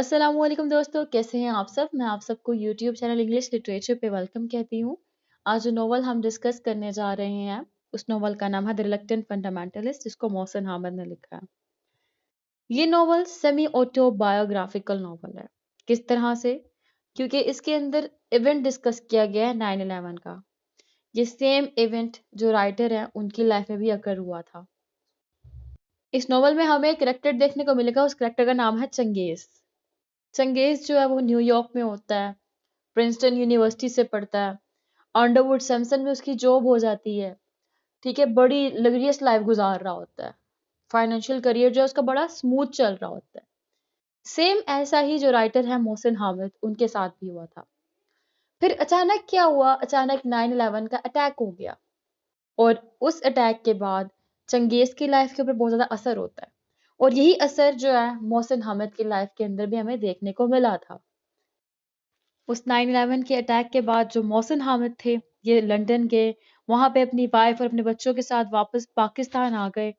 अस्सलामुअलैकुम दोस्तों, कैसे हैं आप सब। मैं आप सबको यूट्यूब चैनल इंग्लिश लिटरेचर पे वेलकम कहती हूँ। आज जो नोवेल हम डिस्कस करने जा रहे हैं उस नोवेल का नाम है द रिलक्टेंट फंडामेंटलिस्ट, जिसको मोहसिन हामिद ने लिखा है। ये नोवेल सेमी ऑटोबायोग्राफिकल नोवेल है। किस तरह से? क्योंकि इसके अंदर इवेंट डिस्कस किया गया है 9/11 का। ये सेम इवेंट जो राइटर है उनकी लाइफ में भी अकर हुआ था। इस नोवेल में हमें एक करेक्टर देखने को मिलेगा, उस करेक्टर का नाम है चंगेज। चंगेज जो है वो न्यूयॉर्क में होता है, प्रिंसटन यूनिवर्सिटी से पढ़ता है। अंडरवुड सैमसन में उसकी जॉब हो जाती है। ठीक है, बड़ी लग्जरियस लाइफ गुजार रहा होता है। फाइनेंशियल करियर जो है उसका बड़ा स्मूथ चल रहा होता है। सेम ऐसा ही जो राइटर है मोहसिन हामिद, उनके साथ भी हुआ था। फिर अचानक क्या हुआ, अचानक 9/11 का अटैक हो गया और उस अटैक के बाद चंगेज की लाइफ के ऊपर बहुत ज्यादा असर होता है। और यही असर जो है मोहसिन हामिद की लाइफ के अंदर भी हमें देखने को मिला था। उस 9/11 के अटैक के बाद जो मोहसिन हामिद थे, ये लंदन गए, वहां पे अपनी वाइफ और अपने बच्चों के साथ वापस पाकिस्तान आ गए।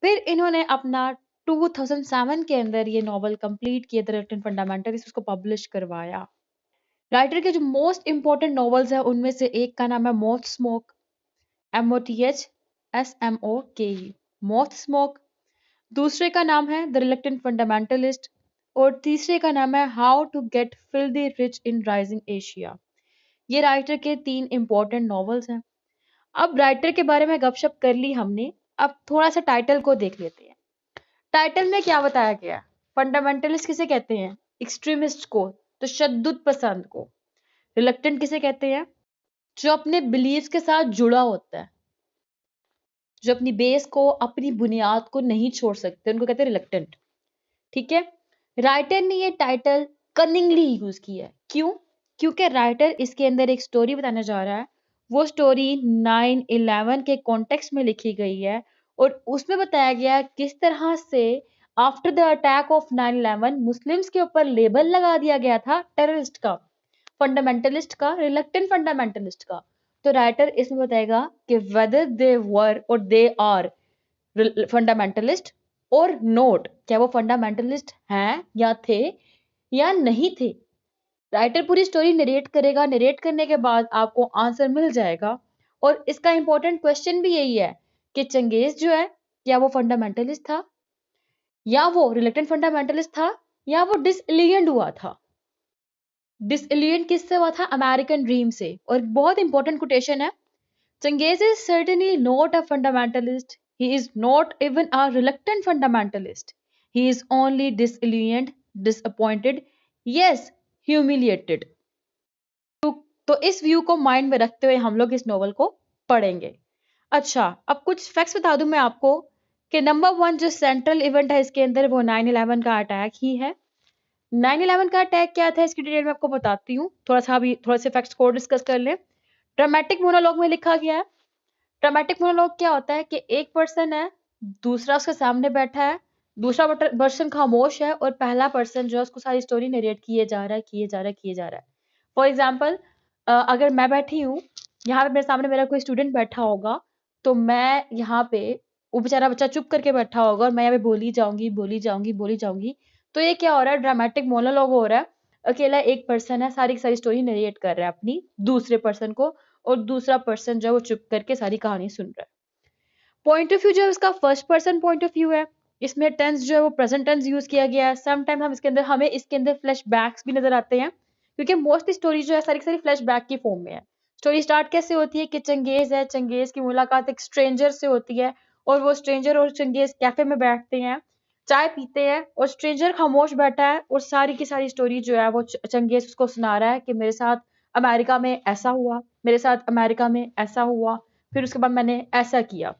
फिर इन्होंने अपना 2007 के अंदर ये नॉवल कंप्लीट किया, द रिटन फंडामेंटलिस्ट, उसको पब्लिश करवाया। राइटर के जो मोस्ट इंपॉर्टेंट नॉवेल्स हैं उनमें से एक का नाम है moth smoke, MOTHSMOKE, moth smoke. दूसरे का नाम है द रिलक्टेंट फंडामेंटलिस्ट और तीसरे का नाम है how to get filthy rich in rising Asia. ये राइटर के 3 इंपॉर्टेंट नॉवेल्स हैं। अब राइटर के बारे में गपशप कर ली हमने, अब थोड़ा सा टाइटल को देख लेते हैं। टाइटल में क्या बताया गया है? फंडामेंटलिस्ट किसे कहते हैं? एक्सट्रीमिस्ट को, तशद्दुद पसंद को। रिलक्टेंट किसे कहते हैं? जो अपने बिलीव्स के साथ जुड़ा होता है, जो अपनी बेस को, अपनी बुनियाद को नहीं छोड़ सकते, उनको कहते हैं रिलक्टेंट। ठीक है, राइटर ने ये टाइटल कनिंगली यूज किया है। क्यों? क्योंकि राइटर इसके अंदर एक स्टोरी बताने जा रहा है। वो स्टोरी 9/11 के कॉन्टेक्स्ट में लिखी गई है और उसमें बताया गया है किस तरह से after the attack of 9/11 Muslims के ऊपर लेबल लगा दिया गया था टेररिस्ट का, फंडामेंटलिस्ट का, रिलक्टेंट फंडामेंटलिस्ट का। तो राइटर इसमें बताएगा कि वेदर दे वर और दे आर फंडामेंटलिस्ट और नोट, क्या वो फंडामेंटलिस्ट हैं या थे या नहीं थे। राइटर पूरी स्टोरी नरेट करेगा, नरेट करने के बाद आपको आंसर मिल जाएगा। और इसका इंपॉर्टेंट क्वेश्चन भी यही है कि चंगेज जो है, क्या वो फंडामेंटलिस्ट था या वो रिलेटेंट फंडामेंटलिस्ट था या वो डिसइलियंड हुआ था। डिसइलियंड किससे हुआ था? अमेरिकन ड्रीम से। और बहुत इंपॉर्टेंट कोटेशन है, Changez is certainly not a fundamentalist. He is not even a reluctant fundamentalist. He is only disillusioned, disappointed, yes, humiliated. तो इस व्यू को माइंड में रखते हुए हम लोग इस नोवेल को पढ़ेंगे। अच्छा, अब कुछ फैक्ट्स बता दूं मैं आपको कि नंबर 1 जो सेंट्रल इवेंट है इसके अंदर वो 9/11 का अटैक ही है। 9/11 का अटैक क्या था इसकी डिटेल में आपको बताती हूँ। थोड़ा से फैक्ट्स को डिस्कस कर लें। ड्रामेटिक मोनोलॉग में लिखा गया है। ड्रामेटिक मोनोलॉग क्या होता है कि एक पर्सन है, दूसरा उसके सामने बैठा है, दूसरा पर्सन खामोश है और पहला पर्सन जो है उसको सारी स्टोरी नरेट किए जा रहा है, किए जा रहा है, किए जा रहा है। फॉर एग्जाम्पल, अगर मैं बैठी हूँ, यहाँ पे मेरे सामने मेरा कोई स्टूडेंट बैठा होगा, तो मैं यहाँ पे, वो बेचारा बच्चा चुप करके बैठा होगा और मैं यहाँ पे बोली जाऊंगी, बोली जाऊंगी, बोली जाऊंगी। तो ये क्या हो रहा है? ड्रामेटिक मोनोलॉग हो रहा है। अकेला एक पर्सन है, सारी की सारी स्टोरी नरेट कर रहा है अपनी दूसरे पर्सन को, और दूसरा पर्सन जो है वो चुप करके सारी कहानी सुन रहा है। पॉइंट ऑफ व्यू जो है उसका first person point of view है। इसमें टेंस जो है वो प्रेजेंट टेंस यूज किया गया है। समटाइम हमें इसके अंदर फ्लैशबैक्स भी नजर आते हैं, क्योंकि मोस्टली स्टोरी जो है सारी की सारी फ्लैशबैक की फॉर्म में है। स्टोरी स्टार्ट कैसे होती है कि चंगेज है, चंगेज की मुलाकात एक स्ट्रेंजर से होती है और वो स्ट्रेंजर और चंगेज कैफे में बैठते हैं, चाय पीते हैं और स्ट्रेंजर खामोश बैठा है और सारी की सारी स्टोरी जो है वो चंगेज उसको सुना रहा है कि मेरे साथ अमेरिका में ऐसा हुआ, मेरे साथ अमेरिका में ऐसा हुआ, फिर उसके बाद मैंने ऐसा किया।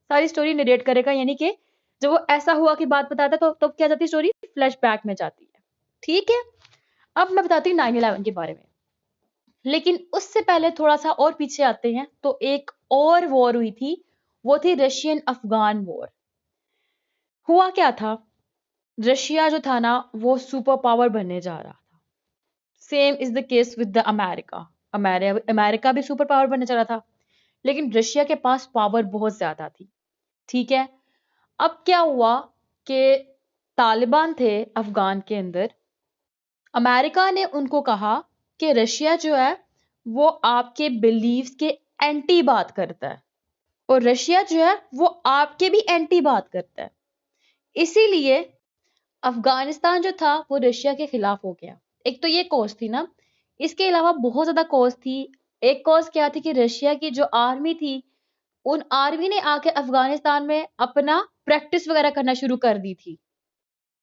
सारी स्टोरी नरेट करेगा, यानी कि जब वो ऐसा हुआ की बात बताता है तो तब क्या जाती है स्टोरी? फ्लैशबैक में जाती है। ठीक है, अब मैं बताती हूँ 9/11 के बारे में। लेकिन उससे पहले थोड़ा सा और पीछे आते हैं तो एक और वॉर हुई थी, वो थी रशियन अफगान वॉर। हुआ क्या था? रशिया जो था ना वो सुपर पावर बनने जा रहा था। Same is the case with the America. America भी सुपर पावर बनने जा रहा था, लेकिन रशिया के पास पावर बहुत ज्यादा थी। ठीक है, अब क्या हुआ कि तालिबान थे अफगान के अंदर, अमेरिका ने उनको कहा कि रशिया जो है वो आपके बिलीव्स के एंटी बात करता है और रशिया जो है वो आपके भी एंटी बात करता है। इसीलिए अफगानिस्तान जो था वो रशिया के खिलाफ हो गया। एक तो ये कॉज थी ना, इसके अलावा बहुत ज्यादा कॉज थी। एक कॉज क्या थी कि रशिया की जो आर्मी थी, उन आर्मी ने आके अफगानिस्तान में अपना प्रैक्टिस वगैरह करना शुरू कर दी थी,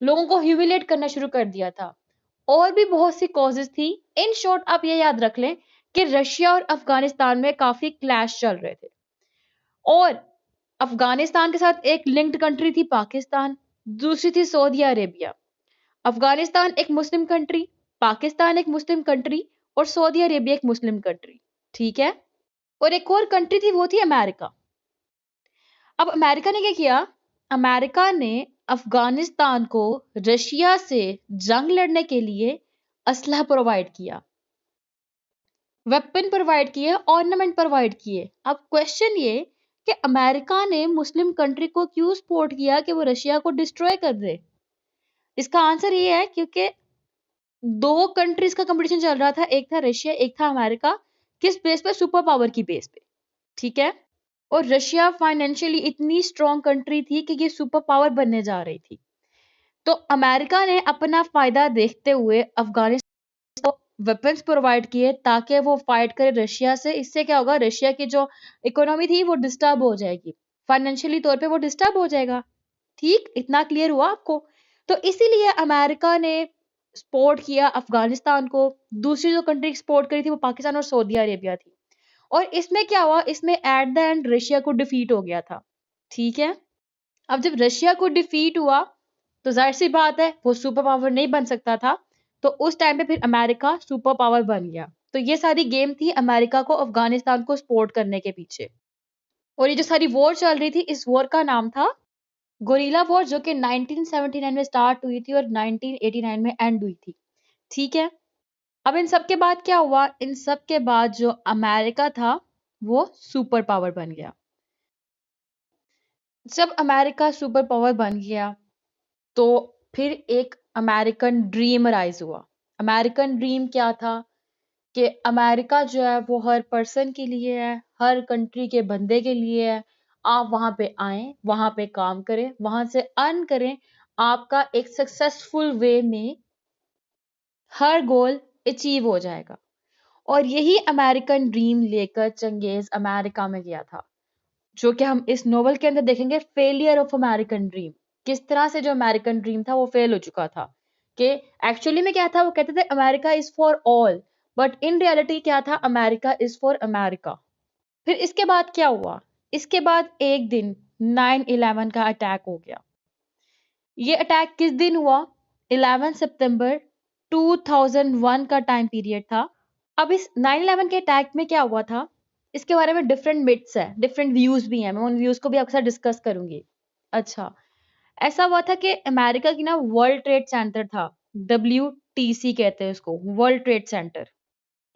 लोगों को ह्यूमिलेट करना शुरू कर दिया था। और भी बहुत सी कॉजेज थी। इन शॉर्ट आप ये याद रख लें कि रशिया और अफगानिस्तान में काफी क्लैश चल रहे थे। और अफगानिस्तान के साथ एक लिंक्ड कंट्री थी पाकिस्तान, दूसरी थी सऊदी अरेबिया। अफगानिस्तान एक मुस्लिम कंट्री, पाकिस्तान एक मुस्लिम कंट्री और सऊदी अरेबिया एक मुस्लिम कंट्री। ठीक है। और एक और कंट्री थी, वो थी अमेरिका। अब अमेरिका ने क्या किया? अमेरिका ने अफगानिस्तान को रशिया से जंग लड़ने के लिए असलहा प्रोवाइड किया, वेपन प्रोवाइड किए, ऑर्नामेंट प्रोवाइड किए। अब क्वेश्चन ये कि अमेरिका ने मुस्लिम कंट्री को क्यों सपोर्ट किया कि वो रशिया को डिस्ट्रॉय कर दे? इसका आंसर ये है क्योंकि दो कंट्रीज का कंपटीशन चल रहा था, एक था रशिया एक था अमेरिका। किस बेस पे? सुपर पावर की बेस पे। ठीक है। और रशिया फाइनेंशियली इतनी स्ट्रॉन्ग कंट्री थी कि ये सुपर पावर बनने जा रही थी। तो अमेरिका ने अपना फायदा देखते हुए अफगानिस्तान को वेपन्स प्रोवाइड किए ताकि वो फाइट करे रशिया से। इससे क्या होगा? रशिया की जो इकोनॉमी थी वो डिस्टर्ब हो जाएगी, फाइनेंशियली तौर पे वो डिस्टर्ब हो जाएगा। ठीक, इतना क्लियर हुआ आपको? तो इसीलिए अमेरिका ने सपोर्ट किया अफगानिस्तान को। दूसरी जो कंट्री सपोर्ट करी थी वो पाकिस्तान और सऊदी अरेबिया थी। और इसमें क्या हुआ? इसमें एट द एंड रशिया को डिफीट हो गया था। ठीक है। अब जब रशिया को डिफीट हुआ तो जाहिर सी बात है वो सुपर पावर नहीं बन सकता था। तो उस टाइम पे फिर अमेरिका सुपर पावर बन गया। तो ये सारी गेम थी अमेरिका को अफगानिस्तान को सपोर्ट करने के पीछे। और ये जो सारी वॉर चल रही थी, इस वॉर का नाम था गोरिल्ला वॉर, जो कि 1979 में स्टार्ट हुई थी और 1989 में एंड हुई थी। ठीक है। अब इन सब के बाद क्या हुआ? इन सब के बाद जो अमेरिका था वो सुपर पावर बन गया। जब अमेरिका सुपर पावर बन गया तो फिर एक अमेरिकन ड्रीम राइज हुआ। अमेरिकन ड्रीम क्या था? कि अमेरिका जो है वो हर पर्सन के लिए है, हर कंट्री के बंदे के लिए है। आप वहां पे आए, वहां पे काम करें, वहां से अर्न करें, आपका एक सक्सेसफुल वे में हर गोल अचीव हो जाएगा। और यही अमेरिकन ड्रीम लेकर चंगेज अमेरिका में गया था, जो कि हम इस नोवेल के अंदर देखेंगे फेलियर ऑफ अमेरिकन ड्रीम। किस तरह से जो अमेरिकन ड्रीम था वो फेल हो चुका था। कि एक्चुअली में क्या था? वो कहते थे America is for all, but in reality क्या था? America is for America. फिर इसके बाद क्या हुआ? इसके बाद एक दिन 9/11 का अटैक हो गया। ये अटैक किस दिन हुआ? 11 सितंबर 2001 का टाइम पीरियड था। अब इस 9/11 के अटैक में क्या हुआ था, इसके बारे में डिफरेंट मिथ्स है, डिफरेंट व्यूज भी हैं। मैं उन व्यूज को भी आपके साथ डिस्कस करूंगी। अच्छा, ऐसा हुआ था कि अमेरिका की ना वर्ल्ड ट्रेड सेंटर था, WTC कहते हैं उसको, वर्ल्ड ट्रेड सेंटर।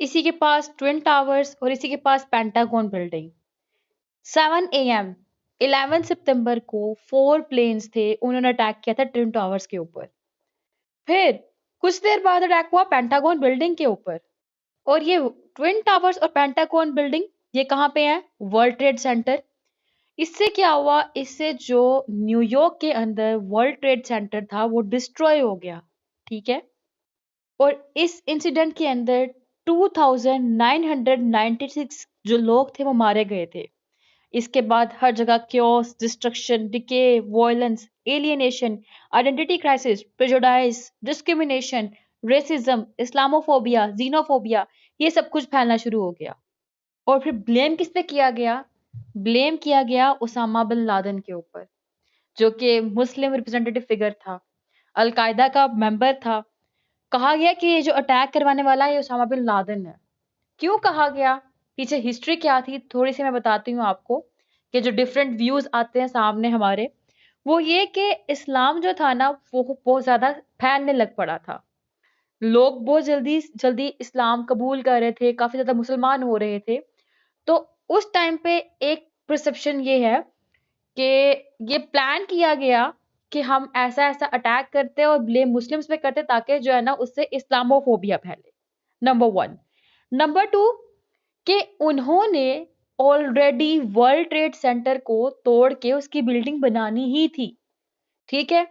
इसी के पास ट्विन टावर्स और इसी के पास पेंटागन बिल्डिंग। 7 AM 11 सितंबर को 4 प्लेन्स थे, उन्होंने अटैक किया था ट्विन टावर्स के ऊपर। फिर कुछ देर बाद अटैक हुआ पेंटागन बिल्डिंग के ऊपर। और ये ट्विन टावर्स और पेंटागन बिल्डिंग ये कहाँ पे है? World trade centre. इससे क्या हुआ? इससे जो न्यूयॉर्क के अंदर वर्ल्ड ट्रेड सेंटर था वो डिस्ट्रॉय हो गया। ठीक है। और इस इंसिडेंट के अंदर 2996 जो लोग थे वो मारे गए थे। इसके बाद हर जगह chaos, destruction, decay, violence, alienation, identity crisis, prejudice, discrimination, racism, Islamophobia, xenophobia, ये सब कुछ फैलना शुरू हो गया। और फिर ब्लेम किस पे किया गया? ब्लेम किया गया उसामा बिन लादेन के ऊपर, जो कि मुस्लिम रिप्रेजेंटेटिव फिगर था, अलकायदा का मेंबर था। कहा गया कि ये जो अटैक करवाने वाला है ये उसामा बिन लादेन है। क्यों कहा गया? पीछे हिस्ट्री क्या थी थोड़ी सी मैं बताती हूँ आपको, कि जो डिफरेंट व्यूज आते हैं सामने हमारे, वो ये कि इस्लाम जो था ना वो बहुत ज्यादा फैलने लग पड़ा था। लोग बहुत जल्दी जल्दी इस्लाम कबूल कर रहे थे, काफी ज्यादा मुसलमान हो रहे थे। तो उस टाइम पे एक परसेप्शन ये है कि ये प्लान किया गया कि हम ऐसा ऐसा अटैक करते हैं और ब्लेम मुस्लिम्स पे करते ताकि जो है ना उससे इस्लामोफोबिया फैले। नंबर 1। नंबर 2 कि उन्होंने ऑलरेडी वर्ल्ड ट्रेड सेंटर को तोड़ के उसकी बिल्डिंग बनानी ही थी, ठीक है।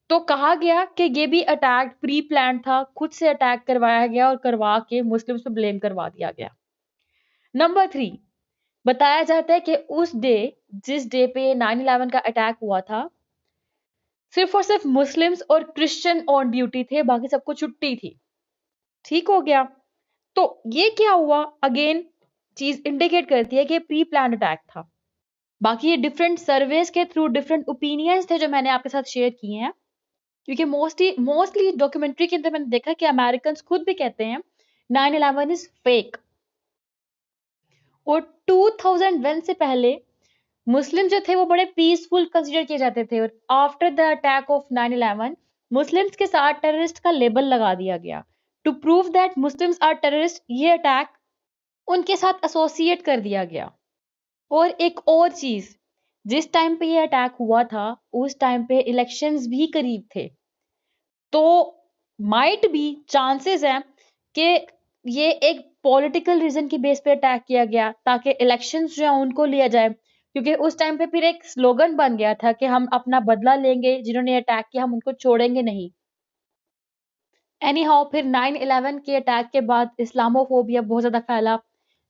तो कहा गया कि ये भी अटैक प्री प्लान था, खुद से अटैक करवाया गया और करवा के मुस्लिम्स पे ब्लेम करवा दिया गया। नंबर 3, बताया जाता है कि उस डे, जिस डे पे 9/11 का अटैक हुआ था, सिर्फ और सिर्फ मुस्लिम्स और क्रिश्चियन ऑन ड्यूटी थे, बाकी सबको छुट्टी थी। ठीक हो गया। तो ये क्या हुआ, अगेन चीज इंडिकेट करती है कि प्री प्लान अटैक था। बाकी ये डिफरेंट सर्वेस के थ्रू डिफरेंट ओपिनियंस थे जो मैंने आपके साथ शेयर किए हैं, क्योंकि मोस्टली डॉक्यूमेंट्री के अंदर मैंने देखा कि अमेरिकन खुद भी कहते हैं 9/11 इज फेक। और 2001 से पहले मुस्लिम जो थे वो बड़े पीसफुल कंसीडर किए जाते थे, और after the attack of 9/11 Muslims के साथ टेररिस्ट का लेबल लगा दिया गया। To prove that Muslims are terrorist, ये अटैक उनके साथ एसोसिएट कर दिया गया। और एक और चीज, जिस टाइम पे ये अटैक हुआ था उस टाइम पे इलेक्शंस भी करीब थे, तो माइट बी चांसेस हैं कि ये एक पॉलिटिकल रीजन की बेस पे अटैक किया गया ताकि इलेक्शंस जो है उनको लिया जाए, क्योंकि उस टाइम पे फिर एक स्लोगन बन गया था कि हम अपना बदला लेंगे, जिन्होंने अटैक किया हम उनको छोड़ेंगे नहीं। एनी हाउ फिर 9/11 के अटैक के बाद इस्लामोफोबिया बहुत ज्यादा फैला।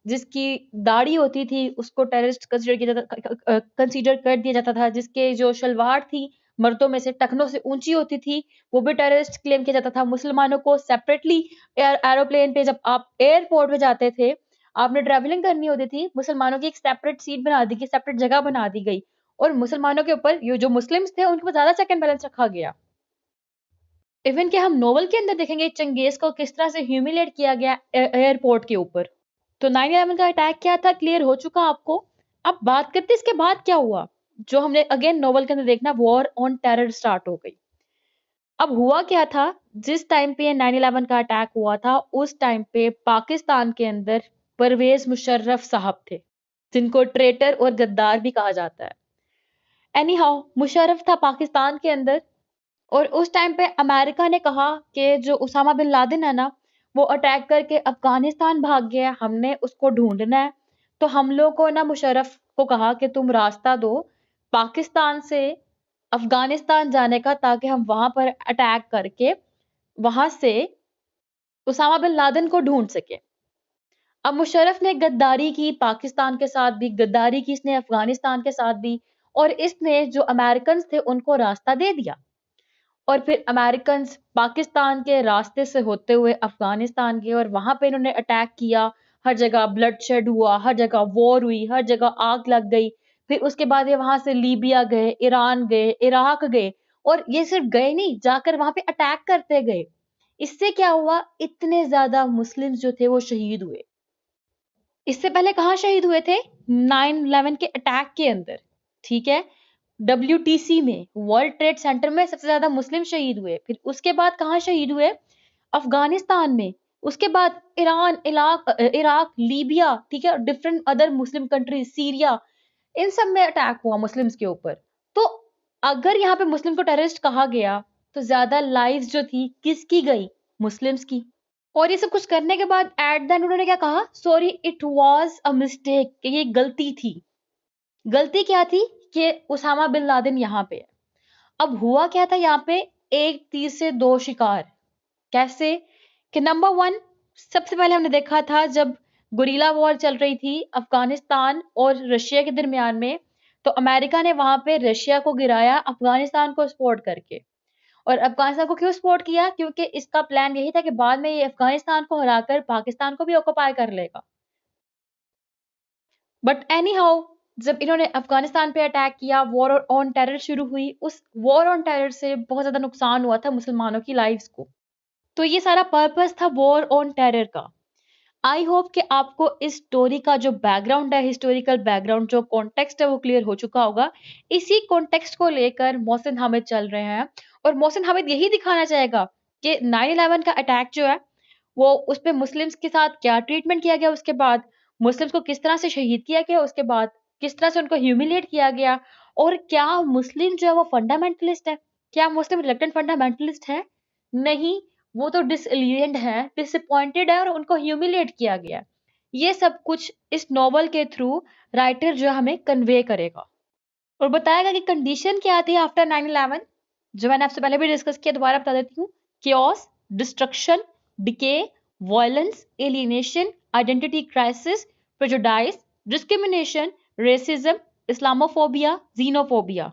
जिसकी दाढ़ी होती थी उसको टेररिस्ट कंसीडर कर दिया जाता था, जिसके जो शलवार थी मर्दों में से टखनों से ऊंची होती थी वो भी टेररिस्ट क्लेम किया जाता था। मुसलमानों को सेपरेटली एरोप्लेन पे जब आप एयरपोर्ट पे जाते थे, आपने ट्रेवलिंग करनी होती थी, मुसलमानों की एक सेपरेट सीट बना दी गई, सेपरेट जगह बना दी गई, और मुसलमानों के ऊपर ये जो मुस्लिम्स थे उनके ऊपर ज्यादा चेक एंड बैलेंस रखा गया। इवन कि हम नोवेल के अंदर देखेंगे चंगेज को किस तरह से ह्यूमिलेट किया गया एयरपोर्ट के ऊपर। तो 9/11 का अटैक क्या था क्लियर हो चुका आपको। अब बात करते इसके बाद क्या हुआ, जो हमने अगेन नोवेल के अंदर देखना, वॉर ऑन टेरर स्टार्ट हो गई। अब हुआ क्या था, जिस टाइम पे 9/11 का अटैक हुआ था उस टाइम पे पाकिस्तान के अंदर परवेज मुशर्रफ साहब थे, जिनको ट्रेटर और गद्दार भी कहा जाता है। एनी हाउ मुशर्रफ था पाकिस्तान के अंदर, और उस टाइम पे अमेरिका ने कहा कि जो उसामा बिन लादेन है ना वो अटैक करके अफगानिस्तान भाग गया, हमने उसको ढूंढना है। तो हम लोग को ना मुशर्रफ को कहा कि तुम रास्ता दो पाकिस्तान से अफगानिस्तान जाने का, ताकि हम वहां पर अटैक करके वहां से उसामा बिन लादेन को ढूंढ सके। अब मुशर्रफ ने गद्दारी की, पाकिस्तान के साथ भी गद्दारी की इसने, अफगानिस्तान के साथ भी, और इसने जो अमेरिकन थे उनको रास्ता दे दिया। और फिर अमेरिकन पाकिस्तान के रास्ते से होते हुए अफगानिस्तान गए और वहां पे इन्होंने अटैक किया। हर जगह ब्लड शेड हुआ, हर जगह वॉर हुई, हर जगह आग लग गई। फिर उसके बाद ये वहां से लीबिया गए, ईरान गए, इराक गए, और ये सिर्फ गए नहीं, जाकर वहां पे अटैक करते गए। इससे क्या हुआ, इतने ज्यादा मुस्लिम्स जो थे वो शहीद हुए। इससे पहले कहाँ शहीद हुए थे, 9/11 के अटैक के अंदर, ठीक है, WTC में, वर्ल्ड ट्रेड सेंटर में सबसे ज्यादा मुस्लिम शहीद हुए। फिर उसके बाद कहाँ शहीद हुए, अफगानिस्तान में, उसके बाद ईरान, इराक, लीबिया, ठीक है, different other Muslim countries, Syria, इन सब में अटैक हुआ मुस्लिम्स के ऊपर। तो अगर यहाँ पे मुस्लिम को टेररिस्ट कहा गया तो ज्यादा लाइव्स जो थी किसकी गई, मुस्लिम्स की। और ये सब कुछ करने के बाद एट द एंड उन्होंने क्या कहा, sorry it was a mistake, ये गलती थी। गलती क्या थी कि उसामा बिन लादेन यहाँ पे है। अब हुआ क्या था यहाँ पे, एक तीर से दो शिकार। कैसे कि नंबर 1, सबसे पहले हमने देखा था जब गुरीला वॉर चल रही थी अफगानिस्तान और रशिया के दरमियान में, तो अमेरिका ने वहां पे रशिया को गिराया अफगानिस्तान को सपोर्ट करके। और अफगानिस्तान को क्यों सपोर्ट किया, क्योंकि इसका प्लान यही था कि बाद में ये अफगानिस्तान को हराकर पाकिस्तान को भी ऑक्युपाई कर लेगा। बट एनी हाउ जब इन्होंने अफगानिस्तान पे अटैक किया, वॉर ऑन टेरर शुरू हुई, उस वॉर ऑन टेरर से बहुत ज्यादा नुकसान हुआ था मुसलमानों की लाइफ्स को। तो ये सारा पर्पस था वॉर ऑन टेरर का। आई होप कि आपको इस स्टोरी का जो बैकग्राउंड है, हिस्टोरिकल बैकग्राउंड, जो कॉन्टेक्स्ट है वो क्लियर हो चुका होगा। इसी कॉन्टेक्स्ट को लेकर मोहसिन हामिद चल रहे हैं, और मोहसिन हामिद यही दिखाना चाहेगा कि 9/11 का अटैक जो है वो उस पे मुस्लिम्स के साथ क्या ट्रीटमेंट किया गया, उसके बाद मुस्लिम्स को किस तरह से शहीद किया गया, उसके बाद किस तरह से उनको ह्यूमिलेट किया गया, और क्या मुस्लिम जो है वो फंडामेंटलिस्ट है? क्या मुस्लिम रिलेक्टेंट फंडामेंटलिस्ट है? नहीं, वो तो डिसइलियंड है, डिसअपॉइंटेड है और उनको ह्यूमिलिएट किया गया है। ये सब कुछ इस नॉवल के थ्रू राइटर जो है हमें कन्वे करेगा और बताएगा कि कंडीशन क्या थी आफ्टर 9/11, जो मैंने आपसे पहले भी डिस्कस किया, दोबारा बता देती हूँ। chaos, destruction, decay, violence, alienation, identity crisis, prejudice, discrimination, racism, Islamophobia, xenophobia.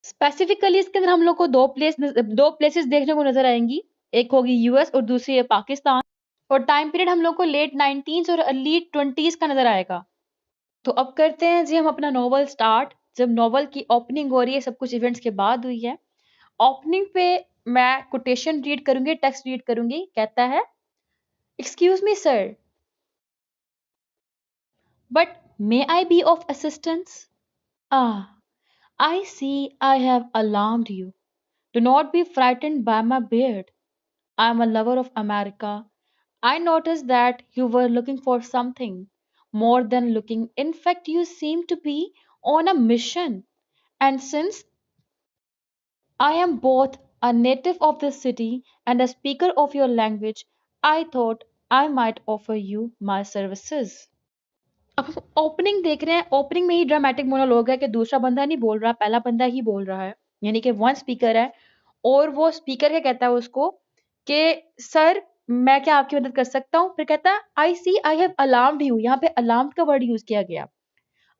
Specifically इसके अंदर हम लोग को दो प्लेसेस देखने को नजर आएंगी। एक होगी यूएस और दूसरी है पाकिस्तान। और टाइम पीरियड हम लोग को लेट 19 और अर्ली 20s का नजर आएगा। तो अब करते हैं जी हम अपना नॉवल स्टार्ट। जब नॉवल की ओपनिंग हो रही है, सब कुछ इवेंट्स के बाद हुई है। ओपनिंग पे मैं कोटेशन रीड करूंगी, टेक्स्ट रीड करूंगी। कहता है, excuse me sir, but may I be of assistance? Ah, I see I have alarmed you. Do not be frightened by my beard. I am a lover of America. I noticed that you were looking for something more than looking. In fact, you seem to be on a mission. And since I am both a native of this city and a speaker of your language, I thought I might offer you my services. अब हम opening देख रहे हैं। Opening में ही dramatic monologue है कि दूसरा बंदा नहीं बोल रहा, पहला बंदा ही बोल रहा है, यानी कि वन स्पीकर है। और वो स्पीकर क्या कहता है उसको कि सर मैं क्या आपकी मदद कर सकता हूँ? फिर कहता है आई सी आई हैव अलार्म्ड यू। यहाँ पे अलार्म्ड का वर्ड यूज किया गया।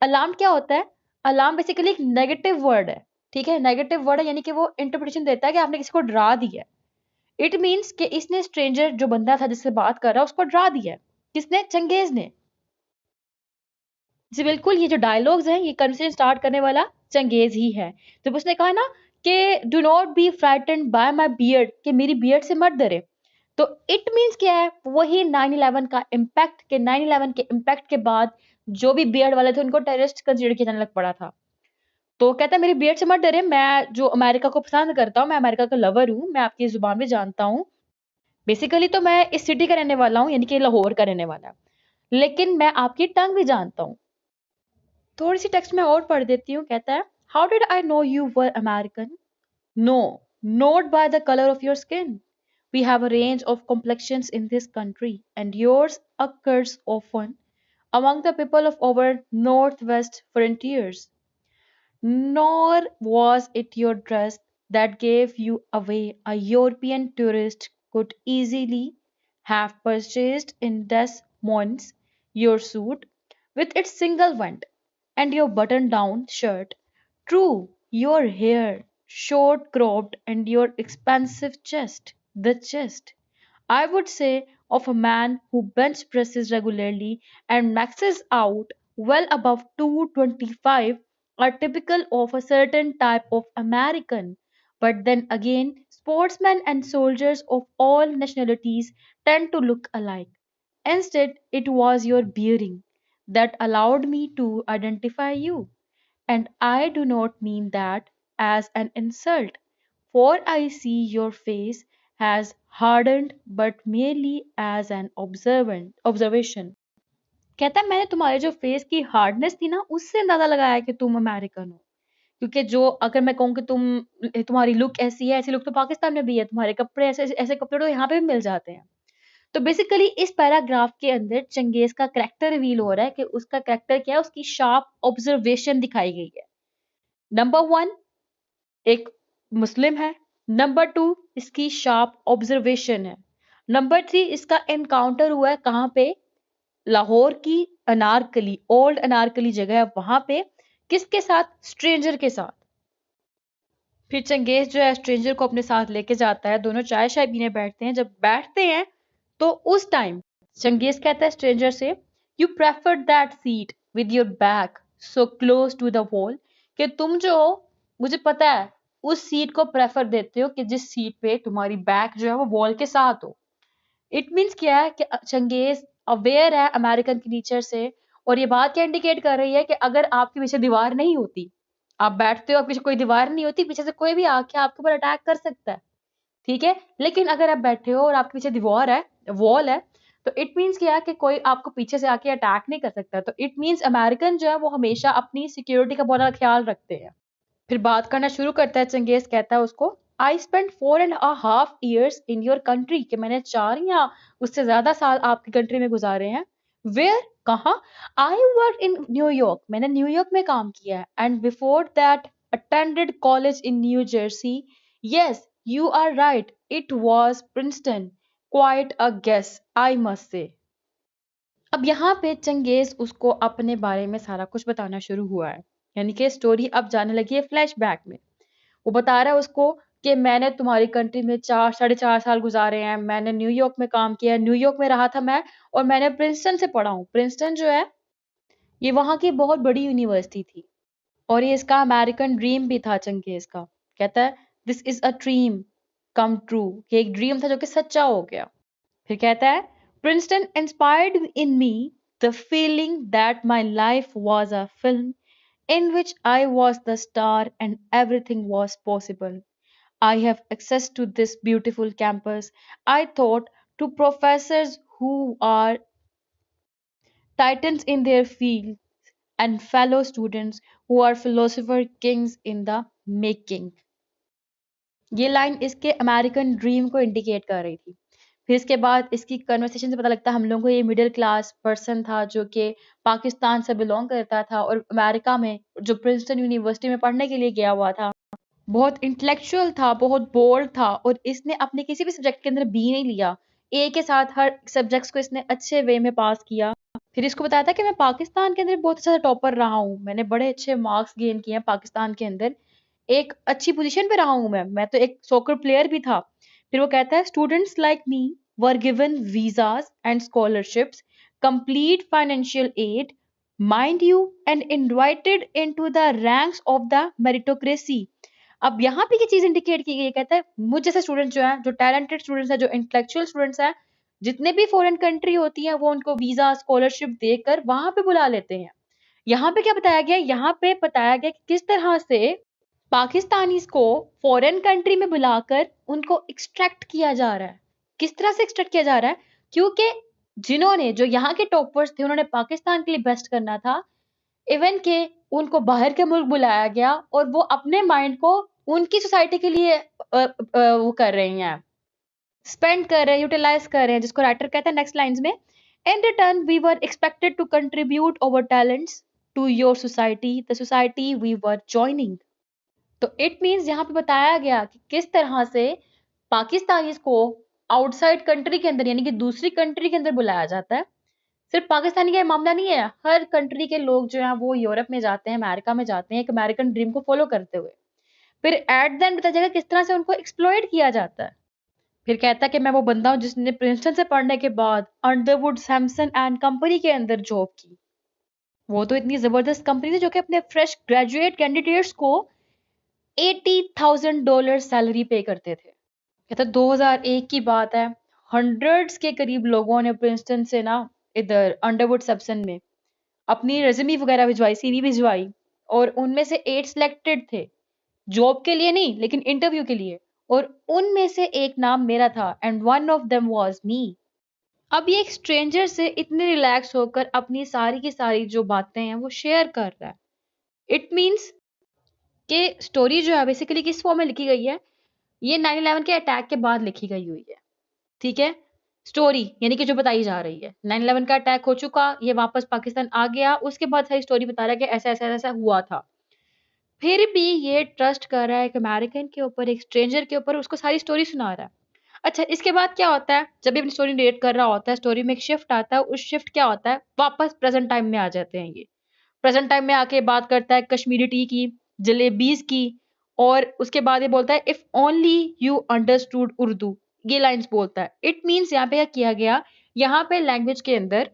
अलार्म क्या होता है? अलार्म बेसिकली एक नेगेटिव वर्ड है। ठीक है, नेगेटिव वर्ड है, यानी कि वो इंटरप्रिटेशन देता है कि आपने किसी को डरा दिया है। इट मीन्स कि इसने स्ट्रेंजर जो बंदा था जिससे बात कर रहा है उसको डरा दिया है। किसने? चंगेज ने। जी बिल्कुल, ये जो डायलॉग्स हैं ये कन्वर्सेशन स्टार्ट करने वाला चंगेज ही है। जब उसने कहा ना कि do not be frightened by my beard, कि मेरी बियर्ड से मत डरे, तो इट मीन्स क्या है? वही 9/11 का इम्पैक्ट, के 9/11 के इम्पैक्ट के बाद जो भी बियर्ड वाले थे उनको टेररिस्ट कंसीडर किया जाने लग पड़ा था। तो कहता है मेरी बियर्ड से मत डरे, मैं जो अमेरिका को पसंद करता हूँ, मैं अमेरिका का लवर हूँ, मैं आपकी जुबान भी जानता हूँ। बेसिकली तो मैं इस सिटी का रहने वाला हूँ, यानी कि लाहौर का रहने वाला, लेकिन मैं आपकी टंग भी जानता हूँ। थोड़ी सी टेक्स्ट में और पढ़ देती हूँ। कहता है, how did I know you were American? No, not by the colour of your skin. We have a range of complexions in this country, and yours occurs often among the people of our northwest frontiers. Nor was it your dress that gave you away. A European tourist could easily have purchased in Des Moines your suit with its single vent and your button down shirt. True, your hair, short cropped, and your expansive chest, the chest, I would say, of a man who bench presses regularly and maxes out well above 225 are typical of a certain type of American. But then again, sportsmen and soldiers of all nationalities tend to look alike. Instead, it was your bearing that allowed me to identify you. And I do not mean that as an insult, for I see your face has hardened but merely as an observation. कहता है मैंने तुम्हारे जो face की hardness थी ना उससे अंदाजा लगाया कि तुम अमेरिकन हो। क्योंकि जो अगर मैं कहूँ कि तुम्हारी लुक ऐसी है, ऐसी लुक तो पाकिस्तान में भी है, तुम्हारे कपड़े ऐसे ऐसे कपड़े तो यहाँ पे भी मिल जाते हैं। तो बेसिकली इस पैराग्राफ के अंदर चंगेज का कैरेक्टर रिवील हो रहा है कि उसका कैरेक्टर क्या है, उसकी शार्प ऑब्जर्वेशन दिखाई गई है। नंबर 1 एक मुस्लिम है। नंबर 2 इसकी शार्प ऑब्जर्वेशन है। नंबर 3 इसका एनकाउंटर हुआ है कहाँ पे? लाहौर की अनारकली, ओल्ड अनारकली जगह है वहां पे। किसके साथ? स्ट्रेंजर के साथ। फिर चंगेज जो है स्ट्रेंजर को अपने साथ लेके जाता है, दोनों चाय शाय पीने बैठते हैं। जब बैठते हैं तो उस टाइम चंगेज कहता है स्ट्रेंजर से, you prefer that seat with your back so close to the wall, कि तुम जो हो मुझे पता है उस सीट को प्रेफर देते हो कि जिस सीट पे तुम्हारी बैक जो है वो वॉल के साथ हो। इट मीन्स क्या है कि चंगेज अवेयर है अमेरिकन के नेचर से, और ये बात क्या इंडिकेट कर रही है कि अगर आपके पीछे दीवार नहीं होती, आप बैठते हो, आपके पीछे कोई दीवार नहीं होती, पीछे से कोई भी आके आपके ऊपर अटैक कर सकता है। ठीक है, लेकिन अगर आप बैठे हो और आपके पीछे दीवार है, वॉल है, तो इट मीन्स क्या है कि कोई आपको पीछे से आके अटैक नहीं कर सकता। तो इट मीन्स अमेरिकन जो है वो हमेशा अपनी सिक्योरिटी का बहुत ज़्यादा ख्याल रखते हैं। फिर बात करना शुरू करता है चंगेज, कहता है उसको, I spend 4.5 years in your country, कि मैंने 4 या उससे ज्यादा साल आपकी कंट्री में गुजारे हैं। वेयर, कहाँ? आई वर्क इन न्यूयॉर्क, मैंने न्यूयॉर्क में काम किया है। And before that attended college in New Jersey. Yes, you are right, it was Princeton, quite a guess I must say. अब यहाँ पे चंगेज उसको अपने बारे में सारा कुछ बताना शुरू हुआ है, यानी कि स्टोरी अब जाने लगी है फ्लैशबैक में। वो बता रहा है उसको कि मैंने तुम्हारी कंट्री में 4 साढ़े 4 साल गुजारे हैं, मैंने न्यूयॉर्क में काम किया है, न्यूयॉर्क में रहा था मैं, और मैंने प्रिंसटन से पढ़ा हूँ। प्रिंसटन जो है ये वहाँ की बहुत बड़ी यूनिवर्सिटी थी, और ये इसका अमेरिकन ड्रीम भी था चंगेज का। कहता है this is a dream come true, कि एक ड्रीम था जो कि सच्चा हो गया। फिर कहता है Princeton inspired in me the feeling that my life was a film in which I was the star and everything was possible. I have access to this beautiful campus. I thought to professors who are titans in their field and fellow students who are philosopher kings in the making. ये line इसके American dream को indicate कर रही थी। फिर इसके बाद इसकी कन्वर्सेशन से पता लगता है हम लोगों को ये मिडिल क्लास पर्सन था जो कि पाकिस्तान से बिलोंग करता था और अमेरिका में जो प्रिंसटन यूनिवर्सिटी में पढ़ने के लिए गया हुआ था। बहुत इंटेलेक्चुअल था, बहुत बोल्ड था, और इसने अपने किसी भी सब्जेक्ट के अंदर बी नहीं लिया। ए के साथ हर सब्जेक्ट्स को इसने अच्छे वे में पास किया। फिर इसको बताया था कि मैं पाकिस्तान के अंदर बहुत अच्छा टॉपर रहा हूँ, मैंने बड़े अच्छे मार्क्स गेन किए हैं पाकिस्तान के अंदर, एक अच्छी पोजीशन पे रहा हूँ मैं तो एक सॉकर प्लेयर भी था। फिर वो कहता है students like me were given visas and scholarships, complete financial aid, mind you, and invited into the ranks of the meritocracy. अब यहाँ पे ये चीज इंडिकेट की गई है, कहता है मुझ जैसे स्टूडेंट जो है, जो टैलेंटेड स्टूडेंट्स है, जो इंटेलेक्चुअल स्टूडेंट्स है, जितने भी फॉरेन कंट्री होती है वो उनको वीजा स्कॉलरशिप देकर वहां पे बुला लेते हैं। यहाँ पे क्या बताया गया? यहाँ पे बताया गया कि किस तरह से पाकिस्तानीज को फॉरेन कंट्री में बुलाकर उनको एक्सट्रैक्ट किया जा रहा है। किस तरह से एक्सट्रैक्ट किया जा रहा है? क्योंकि जिन्होंने, जो यहाँ के टॉपर्स थे, उन्होंने पाकिस्तान के लिए बेस्ट करना था, इवन के उनको बाहर के मुल्क बुलाया गया और वो अपने माइंड को उनकी सोसाइटी के लिए वो कर रही हैं, स्पेंड कर रहे हैं, यूटिलाइज कर रहे हैं, जिसको राइटर कहता है नेक्स्ट लाइंस में, in return we were expected to contribute our talents to your society, the society we were joining. तो इट मीन्स यहाँ पे बताया गया कि किस तरह से पाकिस्तानीज को आउटसाइड कंट्री के अंदर, यानी कि दूसरी कंट्री के अंदर बुलाया जाता है। सिर्फ पाकिस्तानी का ये मामला नहीं है, हर कंट्री के लोग जो हैं वो यूरोप में जाते हैं, अमेरिका में जाते हैं, एक अमेरिकन ड्रीम को फॉलो करते हुए। फिर एट द एंड बताया जाएगा किस तरह से उनको एक्सप्लॉइट किया जाता है। फिर कहता है कि मैं वो बंदा हूँ जिसने प्रिंसटन से पढ़ने के बाद अंडरवुड सैमसन एंड कंपनी के अंदर जॉब की। वो तो इतनी जबरदस्त कंपनी थी जो कि अपने फ्रेश ग्रेजुएट कैंडिडेट्स को $80,000 सैलरी पे करते थे। कहता 2001 की बात है, हंड्रेड्स के करीब लोगों ने प्रिंसटन से ना इधर अंडरवुड सैमसन में अपनी रेज्यूमे वगैरह भिजवाई, सीवी भिजवाई, और उनमें से 8 सिलेक्टेड थे, जॉब के लिए नहीं लेकिन इंटरव्यू के लिए, और उनमें से एक नाम मेरा था, and one of them was me. अब ये एक स्ट्रेंजर से इतने रिलैक्स होकर अपनी सारी की सारी जो बातें हैं वो शेयर कर रहा है। इट मीन्स कि स्टोरी जो है बेसिकली किस फॉर्म में लिखी गई है, ये 9/11 के अटैक के बाद लिखी गई हुई है। ठीक है, स्टोरी यानी कि जो बताई जा रही है, 9/11 का अटैक हो चुका, ये वापस पाकिस्तान आ गया, उसके बाद सारी स्टोरी बता रहा है कि ऐसा ऐसा ऐसा हुआ था। फिर भी ये ट्रस्ट कर रहा है एक अमेरिकन के ऊपर, एक स्ट्रेंजर के ऊपर, उसको सारी स्टोरी सुना रहा है। अच्छा, इसके बाद क्या होता है? जब ये अपनी स्टोरी नरेट कर रहा होता है, स्टोरी में एक शिफ्ट आता है, उस शिफ्ट क्या होता है, वापस प्रेजेंट टाइम में आ जाते हैं। ये प्रेजेंट टाइम में आके बात करता है कश्मीरी टी की, जलेबीज की, और उसके बाद ये बोलता है if only you understood Urdu, ये लाइंस बोलता है। इट मीन्स यहाँ पे क्या किया गया, यहाँ पे लैंग्वेज के अंदर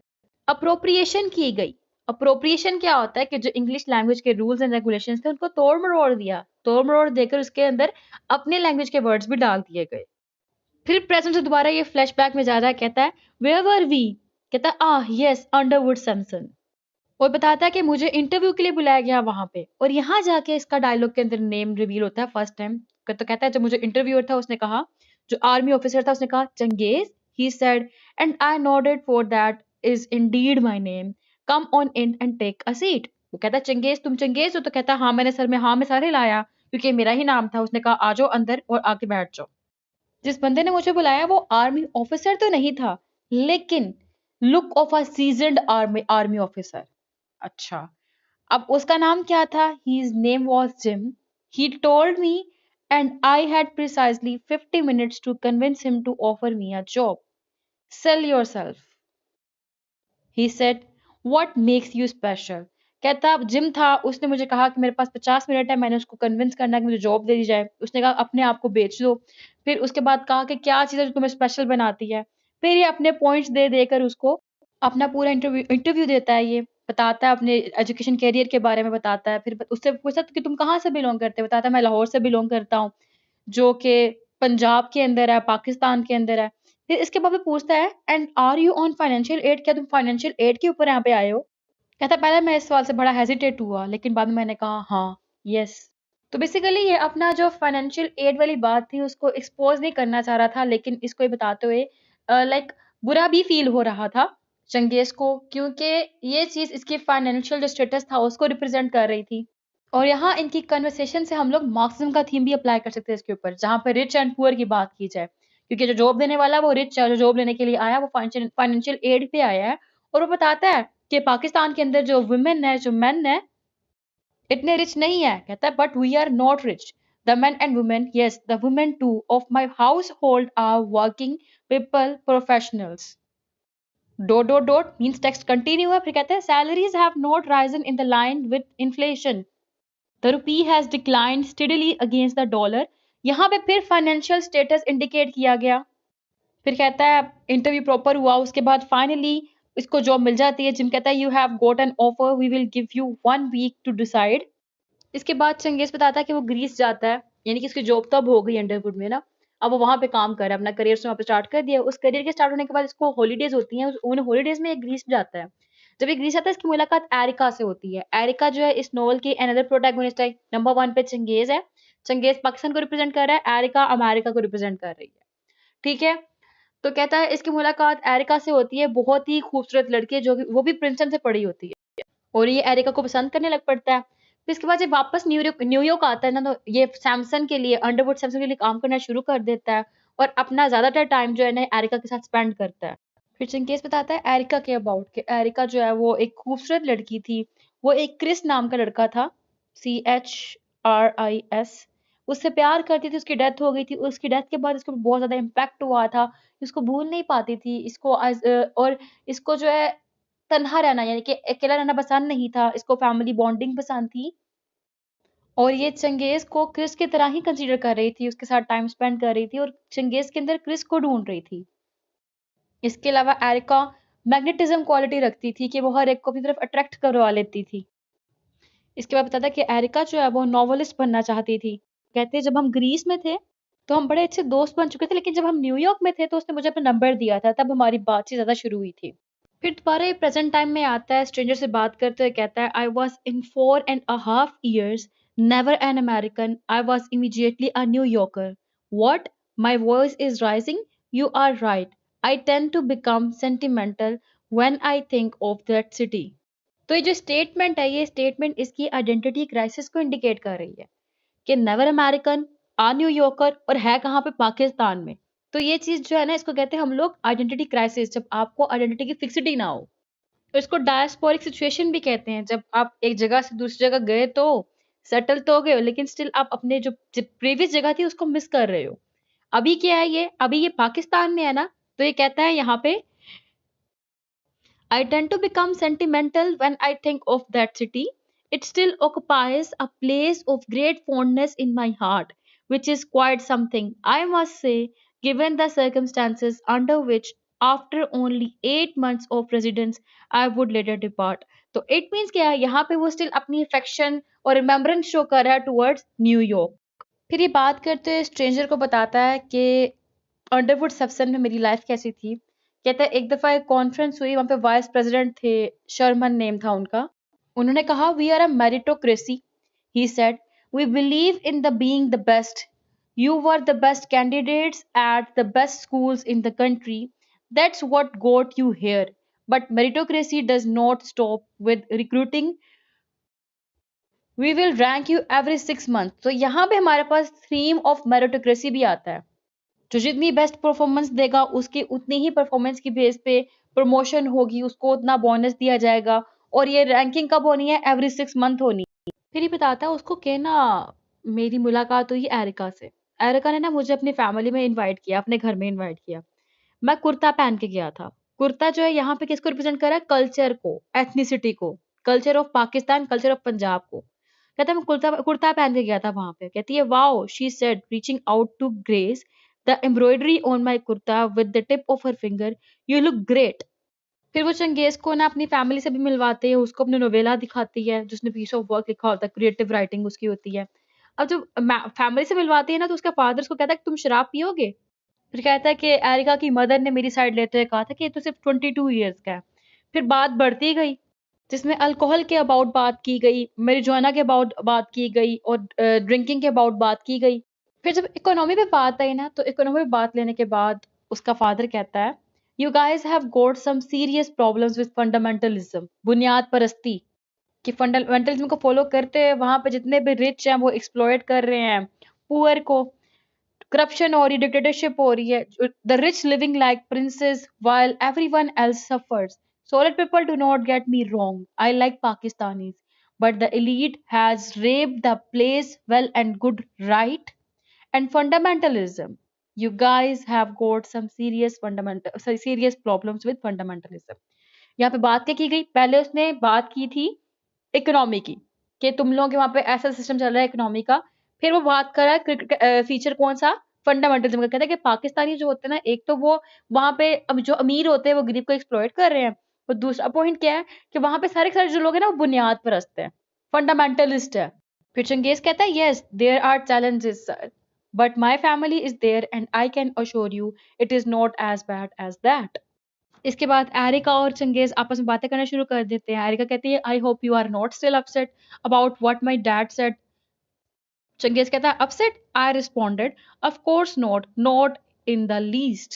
अप्रोप्रिएशन की गई। अप्रोप्रिएशन क्या होता है कि जो इंग्लिश लैंग्वेज के रूल्स एंड रेगुलेशंस थे उनको तोड़ मरोड़ दिया, तोड़ मरोड़ देकर उसके अंदर अपने लैंग्वेज के वर्ड्स भी डाल दिए गए। फिर प्रेजेंट से दोबारा ये फ्लैशबैक में जा रहा है, कहता है वेयर वर वी, कहता है यस अंडरवुड सैमसन, और बताता है कि मुझे इंटरव्यू के लिए बुलाया गया वहां पे, और यहाँ जाके इसका डायलॉग के अंदर नेम रिवील होता है फर्स्ट टाइम। तो कहता है जब मुझे इंटरव्यूअर था उसने कहा, जो आर्मी ऑफिसर था उसने कहा Changez, he said And I nodded, for that is indeed my name. Come on in and take a seat. वो कहता चंगेज तुम चंगेज हो? तो कहता हाँ, मैंने सर में हाँ में सारे लाया क्योंकि मेरा ही नाम था। उसने कहा आ जाओ अंदर और आके बैठ जाओ। जिस बंदे ने मुझे बुलाया वो आर्मी ऑफिसर तो नहीं था, लेकिन look of a seasoned army army officer. अच्छा, अब उसका नाम क्या था? His name was Jim. He told me, and I had precisely 50 minutes to convince him to offer me a job. Sell yourself. He said, what makes you special? कहता अब gym था, उसने मुझे कहा कि मेरे पास 50 मिनट है, मैंने उसको कन्विंस करना है कि मुझे जॉब दे दी जाए। उसने कहा अपने आप को बेच दो। फिर उसके बाद कहा कि क्या चीज़ है जो तुम्हें स्पेशल बनाती है। फिर ये अपने पॉइंट्स दे देकर उसको अपना पूरा इंटरव्यू इंटरव्यू देता है। ये बताता है अपने एजुकेशन कैरियर के बारे में बताता है। फिर उससे पूछता है कि तुम कहाँ से बिलोंग करते हो? बताता है मैं लाहौर से बिलोंग करता हूँ, जो कि पंजाब के अंदर है, पाकिस्तान के अंदर है। फिर इसके बाद वो पूछता है and are you on financial aid? क्या तुम फाइनेंशियल एड के ऊपर यहाँ पे आए हो? कहता है पहले मैं इस सवाल से बड़ा हेजिटेट हुआ, लेकिन बाद में मैंने कहा हाँ, यस। तो बेसिकली ये अपना जो फाइनेंशियल एड वाली बात थी उसको एक्सपोज नहीं करना चाह रहा था, लेकिन इसको ये बताते हुए लाइक बुरा भी फील हो रहा था चंगेज को, क्योंकि ये चीज इसकी फाइनेंशियल जो स्टेटस था उसको रिप्रेजेंट कर रही थी। और यहाँ इनकी कन्वर्सेशन से हम लोग मार्क्सिज्म का थीम भी अप्लाई कर सकते हैं इसके ऊपर, जहाँ पर रिच एंड पुअर की बात की जाए। क्योंकि जो जॉब देने वाला है वो रिच है, जो जॉब लेने के लिए आया वो फाइनेंशियल एड पे आया है। और वो बताता है कि पाकिस्तान के अंदर जो वुमेन है, जो मेन है, इतने रिच नहीं है। कहता है but we are not rich, the men and women, yes, the women too of my household are working people, professionals. Dot means text continue है। फिर कहते हैं salaries have not risen in the line with inflation. The rupee has declined steadily against the dollar. यहाँ पे फिर financial status indicate किया गया। फिर कहता है इंटरव्यू प्रॉपर हुआ, उसके बाद फाइनली इसको जॉब मिल जाती है। जिम कहता है you have got an offer, we will give you 1 week to decide. इसके बाद चंगेज बताता है कि वो ग्रीस जाता है, यानी कि उसकी जॉब तब हो गई अंडरवुड में ना। अब वो वहां पे काम कर रहा है, अपना करियर वहां पे स्टार्ट कर दिया। उस करियर के स्टार्ट होने के बाद इसको हॉलीडेज होती हैं, उन हॉलीडेज में ये ग्रीस जाता है। जब ये ग्रीस आता है इसकी मुलाकात एरिका से होती है। एरिका जो है इस नॉवल की अनदर प्रोटैगनिस्ट है। नंबर 1 पे चंगेज है। चंगेज पाकिस्तान को रिप्रेजेंट कर रहा है, एरिका अमेरिका को रिप्रेजेंट कर रही है। ठीक है, तो कहता है इसकी मुलाकात एरिका से होती है, बहुत ही खूबसूरत लड़की जो कि वो भी प्रिंसटन से पढ़ी होती है, और ये एरिका को पसंद करने लग पड़ता है। फिर इसके बाद जब वापस न्यूयॉर्क आता है ना, तो ये सैमसन के लिए, अंडरवुड सैमसन के लिए काम करना शुरू कर देता है और अपना ज्यादातर टाइम जो है ना एरिका के साथ स्पेंड करता है। फिर चिंकेस बताता है एरिका के अबाउट कि एरिका जो है वो एक खूबसूरत लड़की थी। वो एक क्रिस नाम का लड़का था, CHRIS, उससे प्यार करती थी। उसकी डेथ हो गई थी। उसकी डेथ के बाद इसको बहुत ज्यादा इम्पैक्ट हुआ था। इसको भूल नहीं पाती थी इसको और इसको जो है तन्हा रहना, यानी कि अकेला रहना पसंद नहीं था। इसको फैमिली बॉन्डिंग पसंद थी, और ये चंगेज को क्रिस की तरह ही कंसीडर कर रही थी, उसके साथ टाइम स्पेंड कर रही थी और चंगेज के अंदर क्रिस को ढूंढ रही थी। इसके अलावा एरिका मैग्नेटिज्म क्वालिटी रखती थी कि वो हर एक को अपनी तरफ अट्रैक्ट करवा लेती थी। इसके बाद बताता कि एरिका जो है वो नॉवेलिस्ट बनना चाहती थी। कहते जब हम ग्रीस में थे तो हम बड़े अच्छे दोस्त बन चुके थे, लेकिन जब हम न्यूयॉर्क में थे तो उसने मुझे अपना नंबर दिया था, तब हमारी बातचीत ज्यादा शुरू हुई थी। फिर दोबारा ये प्रेजेंट टाइम में आता है, स्ट्रेंजर से बात करते हुए कहता है I was in 4.5 years never an American. I was immediately a New Yorker. What? My voice is rising? You are right. I tend to become sentimental when I think of that city. तो ये जो statement है, ये statement इसकी identity crisis को indicate कर रही है कि नेवर अमेरिकन, आ न्यूयॉर्कर, और है कहाँ पे? पाकिस्तान में। तो ये चीज जो है ना, इसको कहते हैं हम लोग आइडेंटिटी क्राइसिस, जब आपको आइडेंटिटी की फिक्सिटी ना हो। तो इसको डायस्पोरिक सिचुएशन भी कहते हैं, जब आप एक जगह से दूसरी जगह गए तो सेटल तो हो गए हो, लेकिन स्टिल आप अपने जो प्रीवियस जगह थी उसको मिस कर रहे हो। अभी क्या है ये? अभी ये पाकिस्तान में है ना, तो ये कहता है यहाँ पे I tend to become sentimental when I think of that city. It still occupies a place of great fondness in my heart, which is quite something, I must say, given the circumstances under which, after only 8 months of residence, I would later depart. तो it means क्या है? यहाँ पे वो still अपनी affection और remembrance show कर रहा है towards न्यूयॉर्क। फिर ये बात करते हुए स्ट्रेंजर को बताता है कि अंडरवुड सेप्सन में मेरी लाइफ कैसी थी। कहता है एक दफा एक कॉन्फ्रेंस हुई, वहां पे वाइस प्रेसिडेंट थे, शर्मन नेम था उनका। उन्होंने कहा we are a meritocracy, he said, we believe in the being the best. You were the best candidates at the best schools in the country. That's what got you here. But meritocracy does not stop with recruiting. We will rank you every 6 months. तो यहाँ पे हमारे पास theme of meritocracy भी आता है। जो जितनी best performance देगा उसकी उतनी ही परफॉर्मेंस की बेस पे प्रमोशन होगी, उसको उतना बोनस दिया जाएगा। और ये रैंकिंग कब होनी है? एवरी 6 मंथ होनी है। फिर ये बताता है उसको कि ना, मेरी मुलाकात हुई एरिका से। एरिका ने ना मुझे अपनी फैमिली में इनवाइट किया, अपने घर में इनवाइट किया। मैं कुर्ता पहन के गया था। कुर्ता जो है यहाँ पे किसको रिप्रेजेंट कर रहा है? कल्चर को, एथनिसिटी को, culture of Pakistan, culture of Punjab को। कहता है मैं कुर्ता कुर्ता पहन के गया था वहां पे। कहती है wow, she said reaching out to graze the embroidery on my kurta with the tip of her finger, you look great. फिर वो चंगेज को ना अपनी फैमिली से भी मिलवाते हैं, उसको अपनी नोवेला दिखाती है जिसने पीस ऑफ वर्क लिखा होता है, क्रिएटिव राइटिंग उसकी होती है। अब जब फैमिली से मिलवाती है ना, तो उसका फादर उसको कहता है कि तुम शराब पियोगे? फिर कहता है कि एरिका की मदर ने मेरी साइड लेते हुए कहा था कि ये तो सिर्फ 22 ईयर्स का है। फिर बात बढ़ती गई, जिसमें अल्कोहल के अबाउट बात की गई, marijuana के अबाउट बात की गई और ड्रिंकिंग के अबाउट बात की गई। फिर जब इकोनॉमी पे बात आई ना, तो इकोनॉमी पे बात लेने के बाद उसका फादर कहता है you guys have got some serious problems with fundamentalism, बुनियाद परस्ती। कि फंडामेंटलिज्म को फॉलो करते हैं, वहां पे जितने भी रिच हैं वो एक्सप्लॉइट कर रहे हैं पुअर को। करप्शन हो रही, डिक्टेटरशिप हो रही है, the rich living like princess while everyone else suffers. Solid people, do not get me wrong, I like Pakistanis, but the elite has raped the place well and good, right? And fundamentalism, you guys have got some serious problems with fundamentalism. यहाँ पे बात क्या की गई? पहले उसने बात की थी इकोनॉमी की, कि तुम लोगों के वहां पे ऐसा सिस्टम चल रहा है इकोनॉमी का। फिर वो बात कर रहा है फीचर कौन सा? फंडामेंटलिज्म का। कहता है कि पाकिस्तानी जो होते हैं ना, एक तो वो वहां पे अब जो अमीर होते हैं वो गरीब को एक्सप्लॉइट कर रहे हैं, और दूसरा पॉइंट क्या है कि वहां पे सारे के सारे जो लोग हैं ना वो बुनियाद परस्त है, फंडामेंटलिस्ट है। फिर चंगेज कहता है yes there are challenges sir, but my family is there and I can assure you it is not as bad as that. इसके बाद एरिका और चंगेज आपस में बातें करना शुरू कर देते हैं। एरिका कहती है I hope you are not still upset about what my dad said. Changez कहता है upset? I responded of course not, not in the least.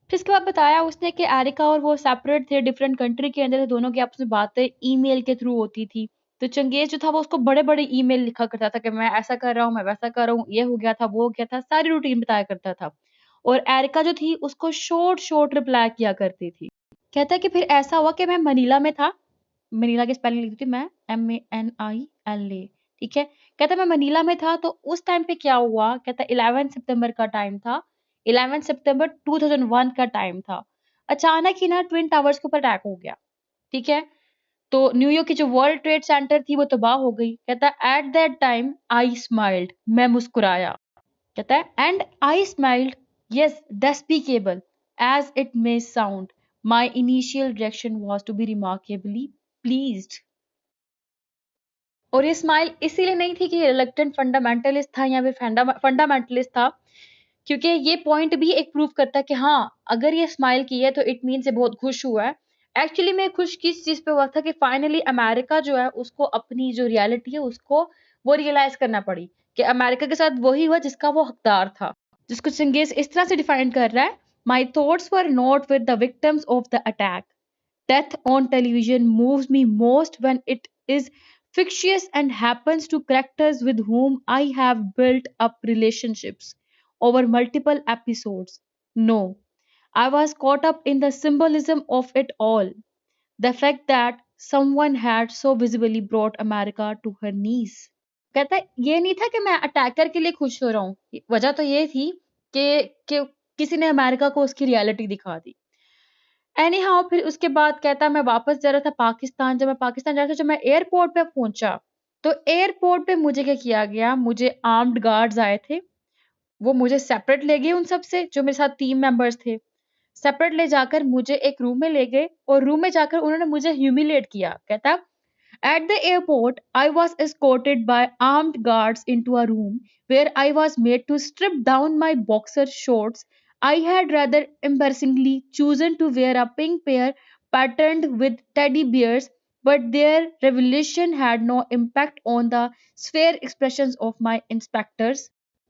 फिर इसके बाद बताया उसने कि एरिका और वो सेपरेट थे, डिफरेंट कंट्री के अंदर थे, दोनों की आपस में बातें ईमेल के थ्रू होती थी। तो चंगेज जो था वो उसको बड़े बड़े ईमेल लिखा करता था कि मैं ऐसा कर रहा हूँ, मैं वैसा कर रहा हूँ, ये हो गया था, वो हो गया था, सारी रूटीन बताया करता था। और एरिका जो थी उसको शॉर्ट शॉर्ट रिप्लाई किया करती थी। कहता है कि फिर ऐसा हुआ कि मैं मनीला में था। मनीला की स्पेलिंग लिखी थी मैं, MANILA। ठीक है। कहता है मैं मनीला में था, तो उस टाइम पे क्या हुआ? कहता है 11 सितंबर का टाइम था, 11 सितंबर 2001 का टाइम था। अचानक ही ना ट्विन टावर्स के ऊपर अटैक हो गया। ठीक है। तो न्यूयॉर्क की जो वर्ल्ड ट्रेड सेंटर थी वो तबाह हो गई। कहता है at that time I smiled, मैं मुस्कुराया। कहता है and I smiled, yes despicable as it may sound, my initial reaction was to be remarkably pleased. और ये स्माइल इसीलिए नहीं थी कि रिलक्टेंट फंडामेंटलिस्ट था या फिर फंडामेंटलिस्ट था, क्योंकि ये पॉइंट भी एक प्रूव करता है कि हाँ, अगर ये स्माइल की है तो इट मीन से बहुत खुश हुआ है। एक्चुअली मैं खुश किस चीज पे हुआ था कि फाइनली अमेरिका जो है उसको अपनी जो रियलिटी है उसको वो रियलाइज करना पड़ी कि अमेरिका के साथ वही हुआ जिसका वो हकदार था। जिसको चंगेज इस तरह से डिफाइन कर रहा है, my thoughts were not with the victims of the attack, death on television moves me most when it is fictitious and happens to characters with whom I have built up relationships over multiple episodes. No, I was caught up in the symbolism of it all. The fact that someone had so visibly brought America to her knees. कहता है ये नहीं था कि मैं attacker के लिए खुश हो रहा हूँ, वजह तो ये थी कि किसी ने अमेरिका को उसकी रियलिटी दिखा दी। एनी हाउ फिर उसके बाद कहता मैं वापस जा रहा था पाकिस्तान। जब मैं पाकिस्तान जा रहा था, जब मैं एयरपोर्ट पे पहुंचा, तो एयरपोर्ट पे मुझे क्या किया गया? मुझे आर्म्ड गार्ड्स आए थे, वो मुझे सेपरेट ले गए उन सब से जो मेरे साथ टीम मेंबर्स थे। सेपरेट ले जाकर मुझे एक रूम में ले गए और रूम में जाकर उन्होंने मुझे ह्यूमिलेट किया। कहता at the airport, I was escorted by armed guards into a room where I was made to strip down my boxer shorts. I had rather embarrassingly chosen to wear a pink pair patterned with teddy bears, but their revelation had no impact on the sphere expressions of my inspectors.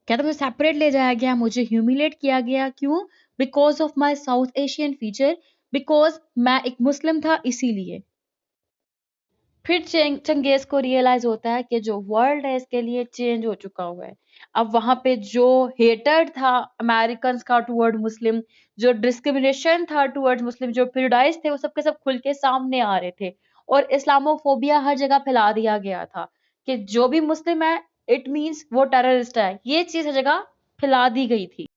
कहता मुझे separate ले जाया गया, मुझे humiliate किया गया। क्यों? Because of my south Asian feature, because मैं एक मुस्लिम था इसीलिए। फिर चंगेज को रियलाइज होता है कि जो वर्ल्ड है इसके लिए चेंज हो चुका हुआ है। अब वहां पे जो हेटर था अमेरिकन का टुवर्ड मुस्लिम, जो डिस्क्रिमिनेशन था टुवर्ड मुस्लिम, जो प्रिजुडाइज थे, वो सबके सब खुल के सामने आ रहे थे। और इस्लामोफोबिया हर जगह फैला दिया गया था कि जो भी मुस्लिम है इट मीन्स वो टेररिस्ट है। ये चीज हर जगह फैला दी गई थी।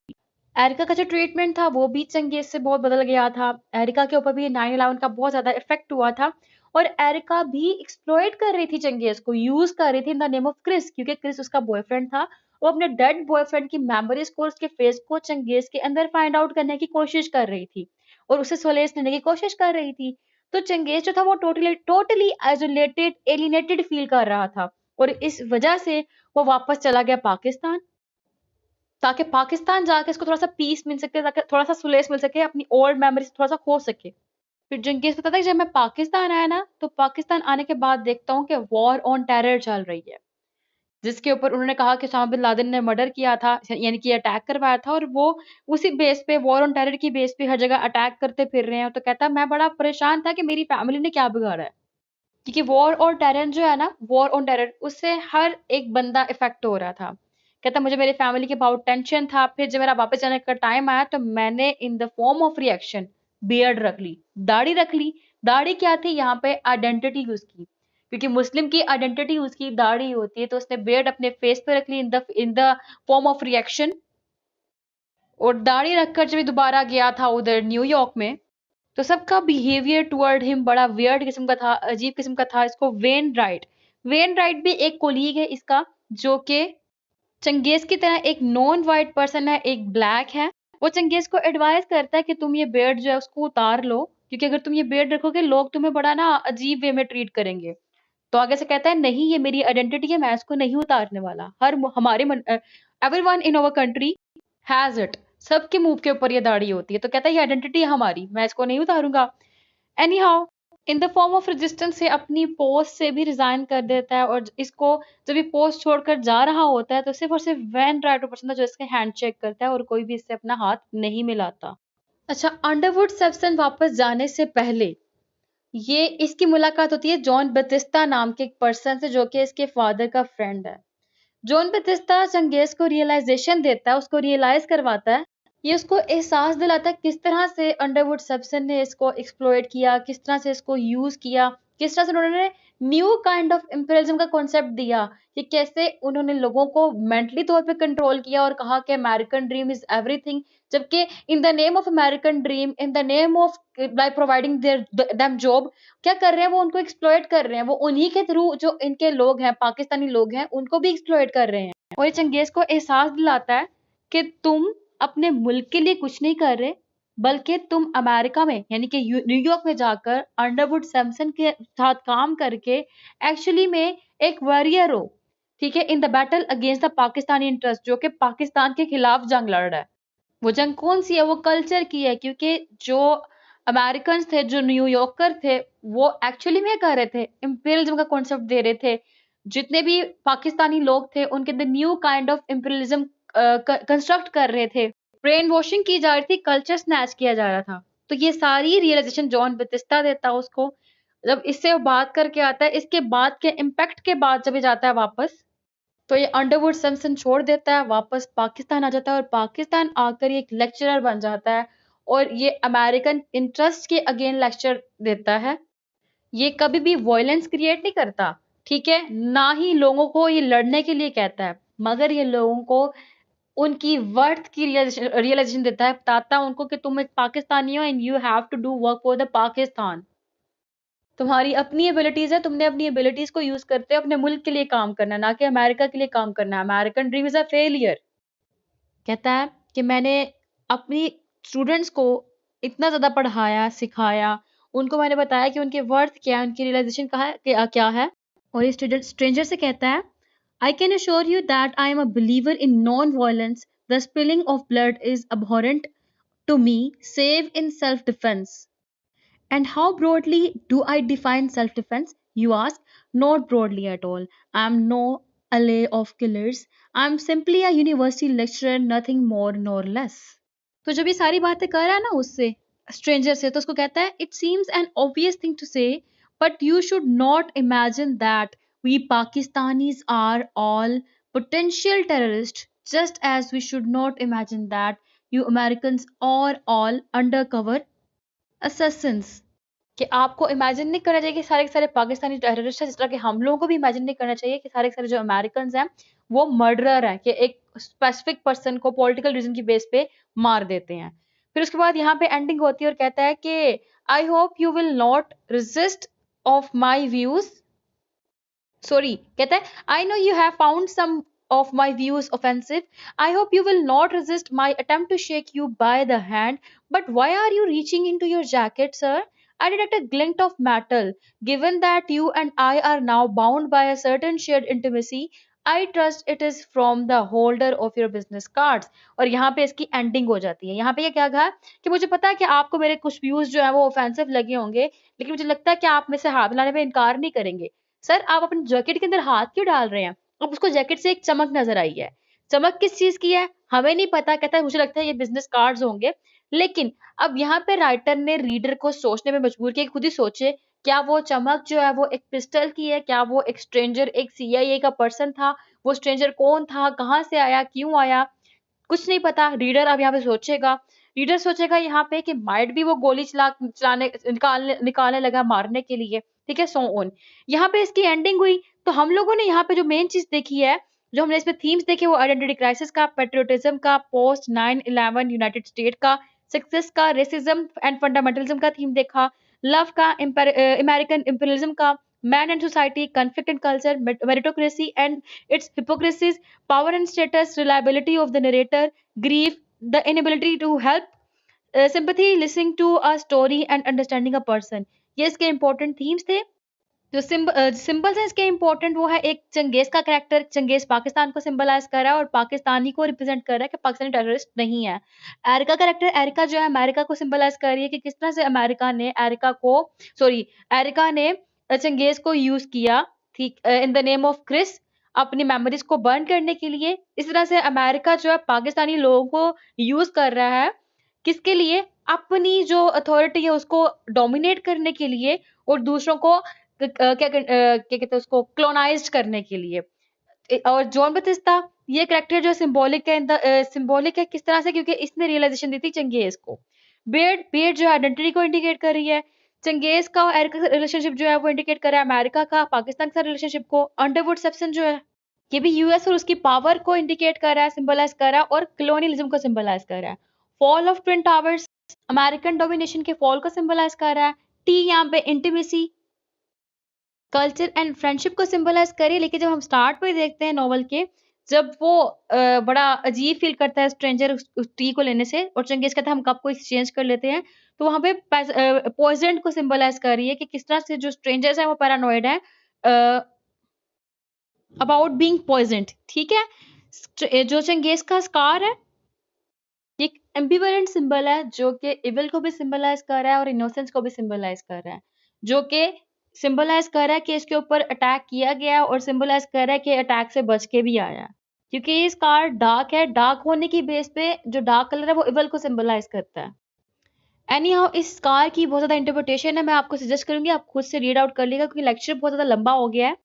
एरिका का जो ट्रीटमेंट था वो भी चंगेज से बहुत बदल गया था। एरिका के ऊपर भी 9/11 का बहुत ज्यादा इफेक्ट हुआ था। और एरिका भी एक्सप्लॉइट कर रही थी चंगेज को, यूज कर रही थी in the name of Chris, क्योंकि क्रिस उसका बॉयफ्रेंड था। वो अपने डेड बॉयफ्रेंड की मेमोरीज को, उसके फेस को चंगेज के अंदर फाइंड आउट करने की कोशिश कर रही थी और उसे सोलेस लेने की कोशिश कर रही थी। तो चंगेज जो था वो totally totally isolated, alienated feel कर रहा था। और इस वजह से वो वापस चला गया पाकिस्तान, ताकि पाकिस्तान जाके इसको थोड़ा सा पीस मिल सके, ताकि थोड़ा सा सुलेस मिल सके, अपनी ओल्ड मेमोरीज थोड़ा सा खो सके। फिर जंगेज पता था कि जब मैं पाकिस्तान आया ना, तो पाकिस्तान आने के बाद देखता हूँ कि वॉर ऑन टेरर चल रही है, जिसके ऊपर उन्होंने कहा कि उसामा बिन लादेन ने मर्डर किया था, यानी कि अटैक करवाया था, और वो उसी बेस पे, वॉर ऑन टेरर की बेस पे हर जगह अटैक करते फिर रहे हैं। तो कहता है मैं बड़ा परेशान था कि मेरी फैमिली ने क्या बिगाड़ा है, क्योंकि वॉर और टेरर जो है ना, वॉर ऑन टेरर, उससे हर एक बंदा इफेक्ट हो रहा था। कहता मुझे मेरी फैमिली के बहुत टेंशन था। फिर जब मेरा वापस जाने का टाइम आया तो मैंने इन the form of reaction beard रख ली, दाढ़ी रख ली। दाढ़ी क्या थी, यहाँ पे आइडेंटिटी यूज की, क्योंकि मुस्लिम की आइडेंटिटी उसकी दाढ़ी होती है। तो उसने बियर्ड अपने फेस पे रख ली in the form of reaction. और दाढ़ी रखकर जब ये दोबारा गया था उधर न्यूयॉर्क में, तो सबका बिहेवियर टुवर्ड हिम बड़ा वियर्ड किस्म का था, अजीब किस्म का था। इसको वेन राइट भी एक कोलीग है इसका, जो कि चंगेज की तरह एक नॉन वाइट पर्सन है, एक ब्लैक है। वो चंगेज को एडवाइस करता है कि तुम ये बियर्ड जो है उसको उतार लो, क्योंकि अगर तुम ये बियर्ड रखोगे लोग तुम्हें बड़ा ना अजीब वे में ट्रीट करेंगे। तो आगे से कहता है नहीं, ये मेरी आइडेंटिटी है, मैं इसको नहीं उतारने वाला। हमारे everyone in our country has it, सबके मुंह के ऊपर ये दाढ़ी होती है। तो कहता है ये आइडेंटिटी है हमारी, मैं इसको नहीं उतारूंगा। Anyhow, in the form of resistance से अपनी पोस्ट से भी रिजाइन कर देता है। और इसको जब ये पोस्ट छोड़कर जा रहा होता है तो सिर्फ और सिर्फ वैन राइटर पर्सन था जो इसके हैंड चेक करता है, और कोई भी इससे अपना हाथ नहीं मिलाता। अच्छा, अंडरवुड सेप्सन वापस जाने से पहले ये इसकी मुलाकात होती है जॉन बतिस्ता नाम के एक पर्सन से, जो कि इसके फादर का फ्रेंड है। जॉन बतिस्ता चंगेज को रियलाइजेशन देता है, उसको रियलाइज करवाता है, ये उसको एहसास दिलाता है किस तरह से अंडरवुड सब्सन ने इसको एक्सप्लॉइट किया, किस तरह से इसको यूज किया, किस तरह से उन्होंने न्यू काइंड ऑफ इम्पेरियलिज्म का कॉन्सेप्ट दिया, कि कैसे उन्होंने लोगों को मेंटली तौर पे कंट्रोल किया और कहा कि अमेरिकन ड्रीम इज एवरीथिंग। जबकि in the name of American dream, in the name of by providing their them job, क्या कर रहे हैं वो, उनको एक्सप्लॉइट कर रहे हैं। वो उन्हीं के थ्रू जो इनके लोग हैं, पाकिस्तानी लोग हैं, उनको भी एक्सप्लॉइट कर रहे हैं। और ये चंगेज को एहसास दिलाता है कि तुम अपने मुल्क के लिए कुछ नहीं कर रहे, बल्कि तुम अमेरिका में, यानी कि न्यूयॉर्क में जाकर अंडरवुड सैमसन के साथ काम करके एक्चुअली में एक वॉरियर हो, ठीक है, in the battle against the Pakistani interest, जो कि पाकिस्तान के खिलाफ जंग लड़ रहा है। वो जंग कौन सी है, वो कल्चर की है, क्योंकि जो अमेरिकन थे, जो न्यूयॉर्कर थे, वो एक्चुअली में कर रहे थे, इंपीरियलिज्म का कॉन्सेप्ट दे रहे थे। जितने भी पाकिस्तानी लोग थे उनके अंदर new kind of imperialism construct कर रहे थे, ब्रेन वॉशिंग की जा रही थी, कल्चर स्नैच किया जा रहा था। तो ये सारी रियलाइजेशन जॉन बतिस्ता देता है उसको। जब इससे वो बात करके आता है, इसके बाद के इम्पैक्ट के बाद जब ये जाता है वापस, तो ये अंडरवुड सैमसन छोड़ देता है, वापस पाकिस्तान आ जाता है, और पाकिस्तान आकर ये एक लेक्चरर बन जाता है, और ये अमेरिकन इंटरेस्ट के अगेन लेक्चर देता है। ये कभी भी वॉयलेंस क्रिएट नहीं करता, ठीक है, ना ही लोगों को ये लड़ने के लिए कहता है, मगर ये लोगों को उनकी वर्थ की रियलाइजेशन देता है, बताता है उनको कि तुम एक पाकिस्तानी हो and you have to do work for the Pakistan. तुम्हारी अपनी एबिलिटीज है, तुमने अपनी एबिलिटीज को यूज करते अपने मुल्क के लिए काम करना, ना कि अमेरिका के लिए काम करना। American dream is a failure. कहता है कि मैंने अपनी स्टूडेंट्स को इतना ज्यादा पढ़ाया, सिखाया, उनको मैंने बताया कि उनके वर्थ क्या है, उनकी रियलाइजेशन कहा है, क्या है। और ये स्टूडेंट स्ट्रेंजर से कहता है, आई can assure you that I am a believer in non violence, the spilling of blood is abhorrent to me, save in self defense. And how broadly do I define self defense? You ask. Not broadly at all. I am no allay of killers. I am simply a university lecturer, nothing more nor less. तो जब ये सारी बातें कर रहा है ना उससे, स्ट्रेंजर से, तो उसको कहता है it seems an obvious thing to say, but you should not imagine that we Pakistanis are all potential terrorists, just as we should not imagine that you Americans are all undercover assassins. कि आपको imagine नहीं करना चाहिए कि सारे के सारे Pakistani terrorist हैं, जिस तरह के हम लोगों को भी इमेजिन नहीं करना चाहिए कि सारे के सारे जो अमेरिकन हैं वो मर्डरर हैं, कि एक स्पेसिफिक पर्सन को पॉलिटिकल रीजन की बेस पे मार देते हैं। फिर उसके बाद यहाँ पे एंडिंग होती है और कहता है कि I hope you will not resist of my views, sorry, कहता है I know you have found some of my views offensive. I hope you will not resist my attempt to shake you by the hand. But why are you reaching into your jacket, sir? I detect a glint of metal. Given that you and I are now bound by a certain shared intimacy, I trust it is from the holder of your business cards. और यहाँ पे इसकी ending हो जाती है। यहाँ पे ये क्या कहा कि मुझे पता है कि आपको मेरे कुछ व्यूज जो है वो ऑफेंसिव लगे होंगे, लेकिन मुझे लगता है कि आप में से हाथ मिलाने में इनकार नहीं करेंगे। सर, आप अपने जैकेट के अंदर हाथ क्यों डाल रहे हैं? अब उसको जैकेट से एक चमक नजर आई है। चमक किस चीज की है हमें नहीं पता, कहता है मुझे लगता है ये बिजनेस कार्ड्स होंगे। लेकिन अब यहाँ पे राइटर ने रीडर को सोचने में मजबूर किया, खुद ही सोचे क्या वो चमक जो है वो एक पिस्टल की है, क्या वो एक स्ट्रेंजर, एक सीआईए का पर्सन था, वो स्ट्रेंजर कौन था, कहाँ से आया, क्यों आया, कुछ नहीं पता। रीडर अब यहाँ पे सोचेगा, रीडर सोचेगा यहाँ पे कि माइट भी वो गोली चलाने निकालने निकालने लगा मारने के लिए, ठीक है, सो ऑन। यहाँ पे इसकी एंडिंग हुई। तो हम लोगों ने यहाँ पे जो मेन चीज देखी है, जो हमने इसमें थीम्स देखे, वो आइडेंटिटी क्राइसिस का, पेट्रियोटिज्म का, पोस्ट 9/11 यूनाइटेड स्टेट का, सक्सेस का, रेसिज्म एंड फंडामेंटलिज्म का थीम देखा, लव का, अमेरिकन इंपीरियलिज्म का, man and society, conflict and culture, meritocracy and its hypocrisies, power and status, reliability of the narrator, grief, the inability to help, sympathy, listening to a story and understanding a person. ये इसके important themes थे। जो symbols हैं इसके important, वो है एक Genghis का कैरेक्टर, चंगेज पाकिस्तान को सिंबलाइज कर रहा है और पाकिस्तानी को रिप्रेजेंट कर रहा है कि पाकिस्तानी टेररिस्ट नहीं है। एरिका कैरेक्टर, एरिका जो है अमेरिका को सिंबलाइज कर रही है कि किस तरह से एरिका ने चंगेज को यूज किया, ठीक, in the name of Chris, अपनी मेमोरीज को बर्न करने के लिए। इस तरह से अमेरिका जो है पाकिस्तानी लोगों को यूज कर रहा है, किसके लिए? अपनी जो अथॉरिटी है उसको डोमिनेट करने के लिए और दूसरों को क्या कहते हैं उसको क्लोनाइज्ड करने के लिए। और जॉन बतिस्ता ये कैरेक्टर जो सिंबॉलिक है, सिंबॉलिक है किस तरह से, क्योंकि इसने रियलाइजेशन दी थी चंगेज को। बेड बेड जो आइडेंटिटी को इंडिकेट कर रही है। चंगेज का और एरिका रिलेशनशिप जो है वो इंडिकेट कर रहा है अमेरिका का पाकिस्तान के साथ रिलेशनशिप को। अंडरवुड सेप्सन जो है ये भी यूएस और उसकी पावर को इंडिकेट कर रहा है, सिंबलाइज कर रहा है, और कलोनियलिज्म को सिंबलाइज कर रहा है। Fall of twin towers American domination के फॉल को सिंबलाइज कर रहा है। टी यहाँ पे इंटीमेसी, कल्चर एंड फ्रेंडशिप को सिंबलाइज करे। लेकिन जब हम स्टार्ट में देखते हैं नॉवल के, जब वो बड़ा अजीब फील करता है स्ट्रेंजर उस टी को लेने से, और चंगेज कहता है हम कप को एक्सचेंज कर लेते हैं, तो वहां पे पॉइजन को सिंबलाइज कर रही है कि किस तरह से जो स्ट्रेंजर्स हैं वो पैरानोइड है अबाउट बीइंग पॉइजन्ड, ठीक है। जो चंगेज का स्कार है एक एम्बिवेलेंट सिंबल है, जो कि इविल को भी सिंबलाइज कर रहा है और इनोसेंस को भी सिंबलाइज कर रहा है, जो कि सिंबलाइज कर रहा है कि इसके ऊपर अटैक किया गया और सिंबलाइज कर रहा है कि अटैक से बच के भी आया, क्योंकि ये स्कार डार्क है। डार्क होने की बेस पे जो डार्क कलर है वो इविल को सिंबलाइज करता है। एनी हाउ इस स्कार की बहुत ज्यादा इंटरप्रिटेशन है, मैं आपको सजेस्ट करूंगी आप खुद से रीड आउट कर लीजिएगा, क्योंकि लेक्चर बहुत ज्यादा लंबा हो गया है।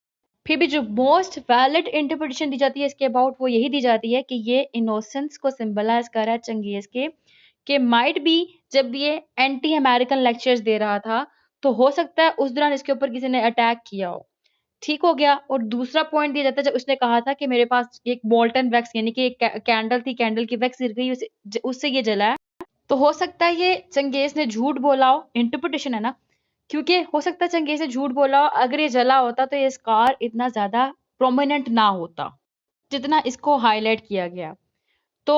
फिर भी जो मोस्ट वैलिड इंटरप्रिटेशन दी जाती है इसके अबाउट, वो यही दी जाती है कि ये इनोसेंस को सिंबलाइज कर रहा है चंगेज के माइट बी जब ये एंटी अमेरिकन लेक्चर्स दे रहा था, तो हो सकता है उस दौरान इसके ऊपर किसी ने अटैक किया हो, ठीक हो गया। और दूसरा पॉइंट दिया जाता है जब उसने कहा था कि मेरे पास एक मोल्टन वैक्स यानी कि एक कैंडल थी, कैंडल की वैक्स गिर गई, उससे ये जला है, तो हो सकता है ये चंगेज ने झूठ बोला हो, इंटरप्रिटेशन है ना, क्योंकि हो सकता है चंगेज ने झूठ बोला हो। अगर ये जला होता तो ये स्कार इतना ज्यादा प्रोमिनेंट ना होता जितना इसको हाईलाइट किया गया। तो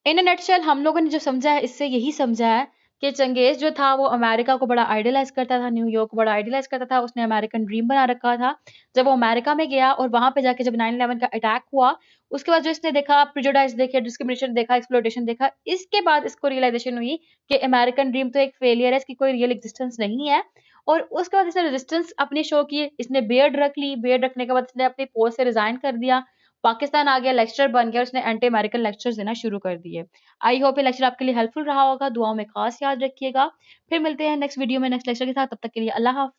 इन अ नटशेल हम लोगों ने जो समझा है इससे यही समझा है कि चंगेज जो था वो अमेरिका को बड़ा आइडियलाइज करता था, न्यूयॉर्क को बड़ा आइडियलाइज करता था, उसने अमेरिकन ड्रीम बना रखा था। जब वो अमेरिका में गया और वहां पे जाके जब 9/11 का अटैक हुआ, उसके बाद जो इसने देखा, प्रिजुडाइज देखे, डिस्क्रिमिनेशन देखा, एक्सप्लॉयटेशन देखा, इसके बाद इसको रियलाइजेशन हुई कि अमेरिकन ड्रीम तो एक फेलियर है, इसकी कोई रियल एग्जिस्टेंस नहीं है। और उसके बाद इसने रेजिस्टेंस अपनी शो की, इसने बियर्ड रख ली, बियर्ड रखने के बाद इसने अपनी पोस्ट से रिजाइन कर दिया, पाकिस्तान आ गया, लेक्चरर बन गया, उसने एंटी अमेरिकन लेक्चर्स देना शुरू कर दिए। आई होप ये लेक्चर आपके लिए हेल्पफुल रहा होगा। दुआओं में खास याद रखिएगा। फिर मिलते हैं नेक्स्ट वीडियो में नेक्स्ट लेक्चर के साथ। तब तक के लिए अल्लाह हाफ़िज़।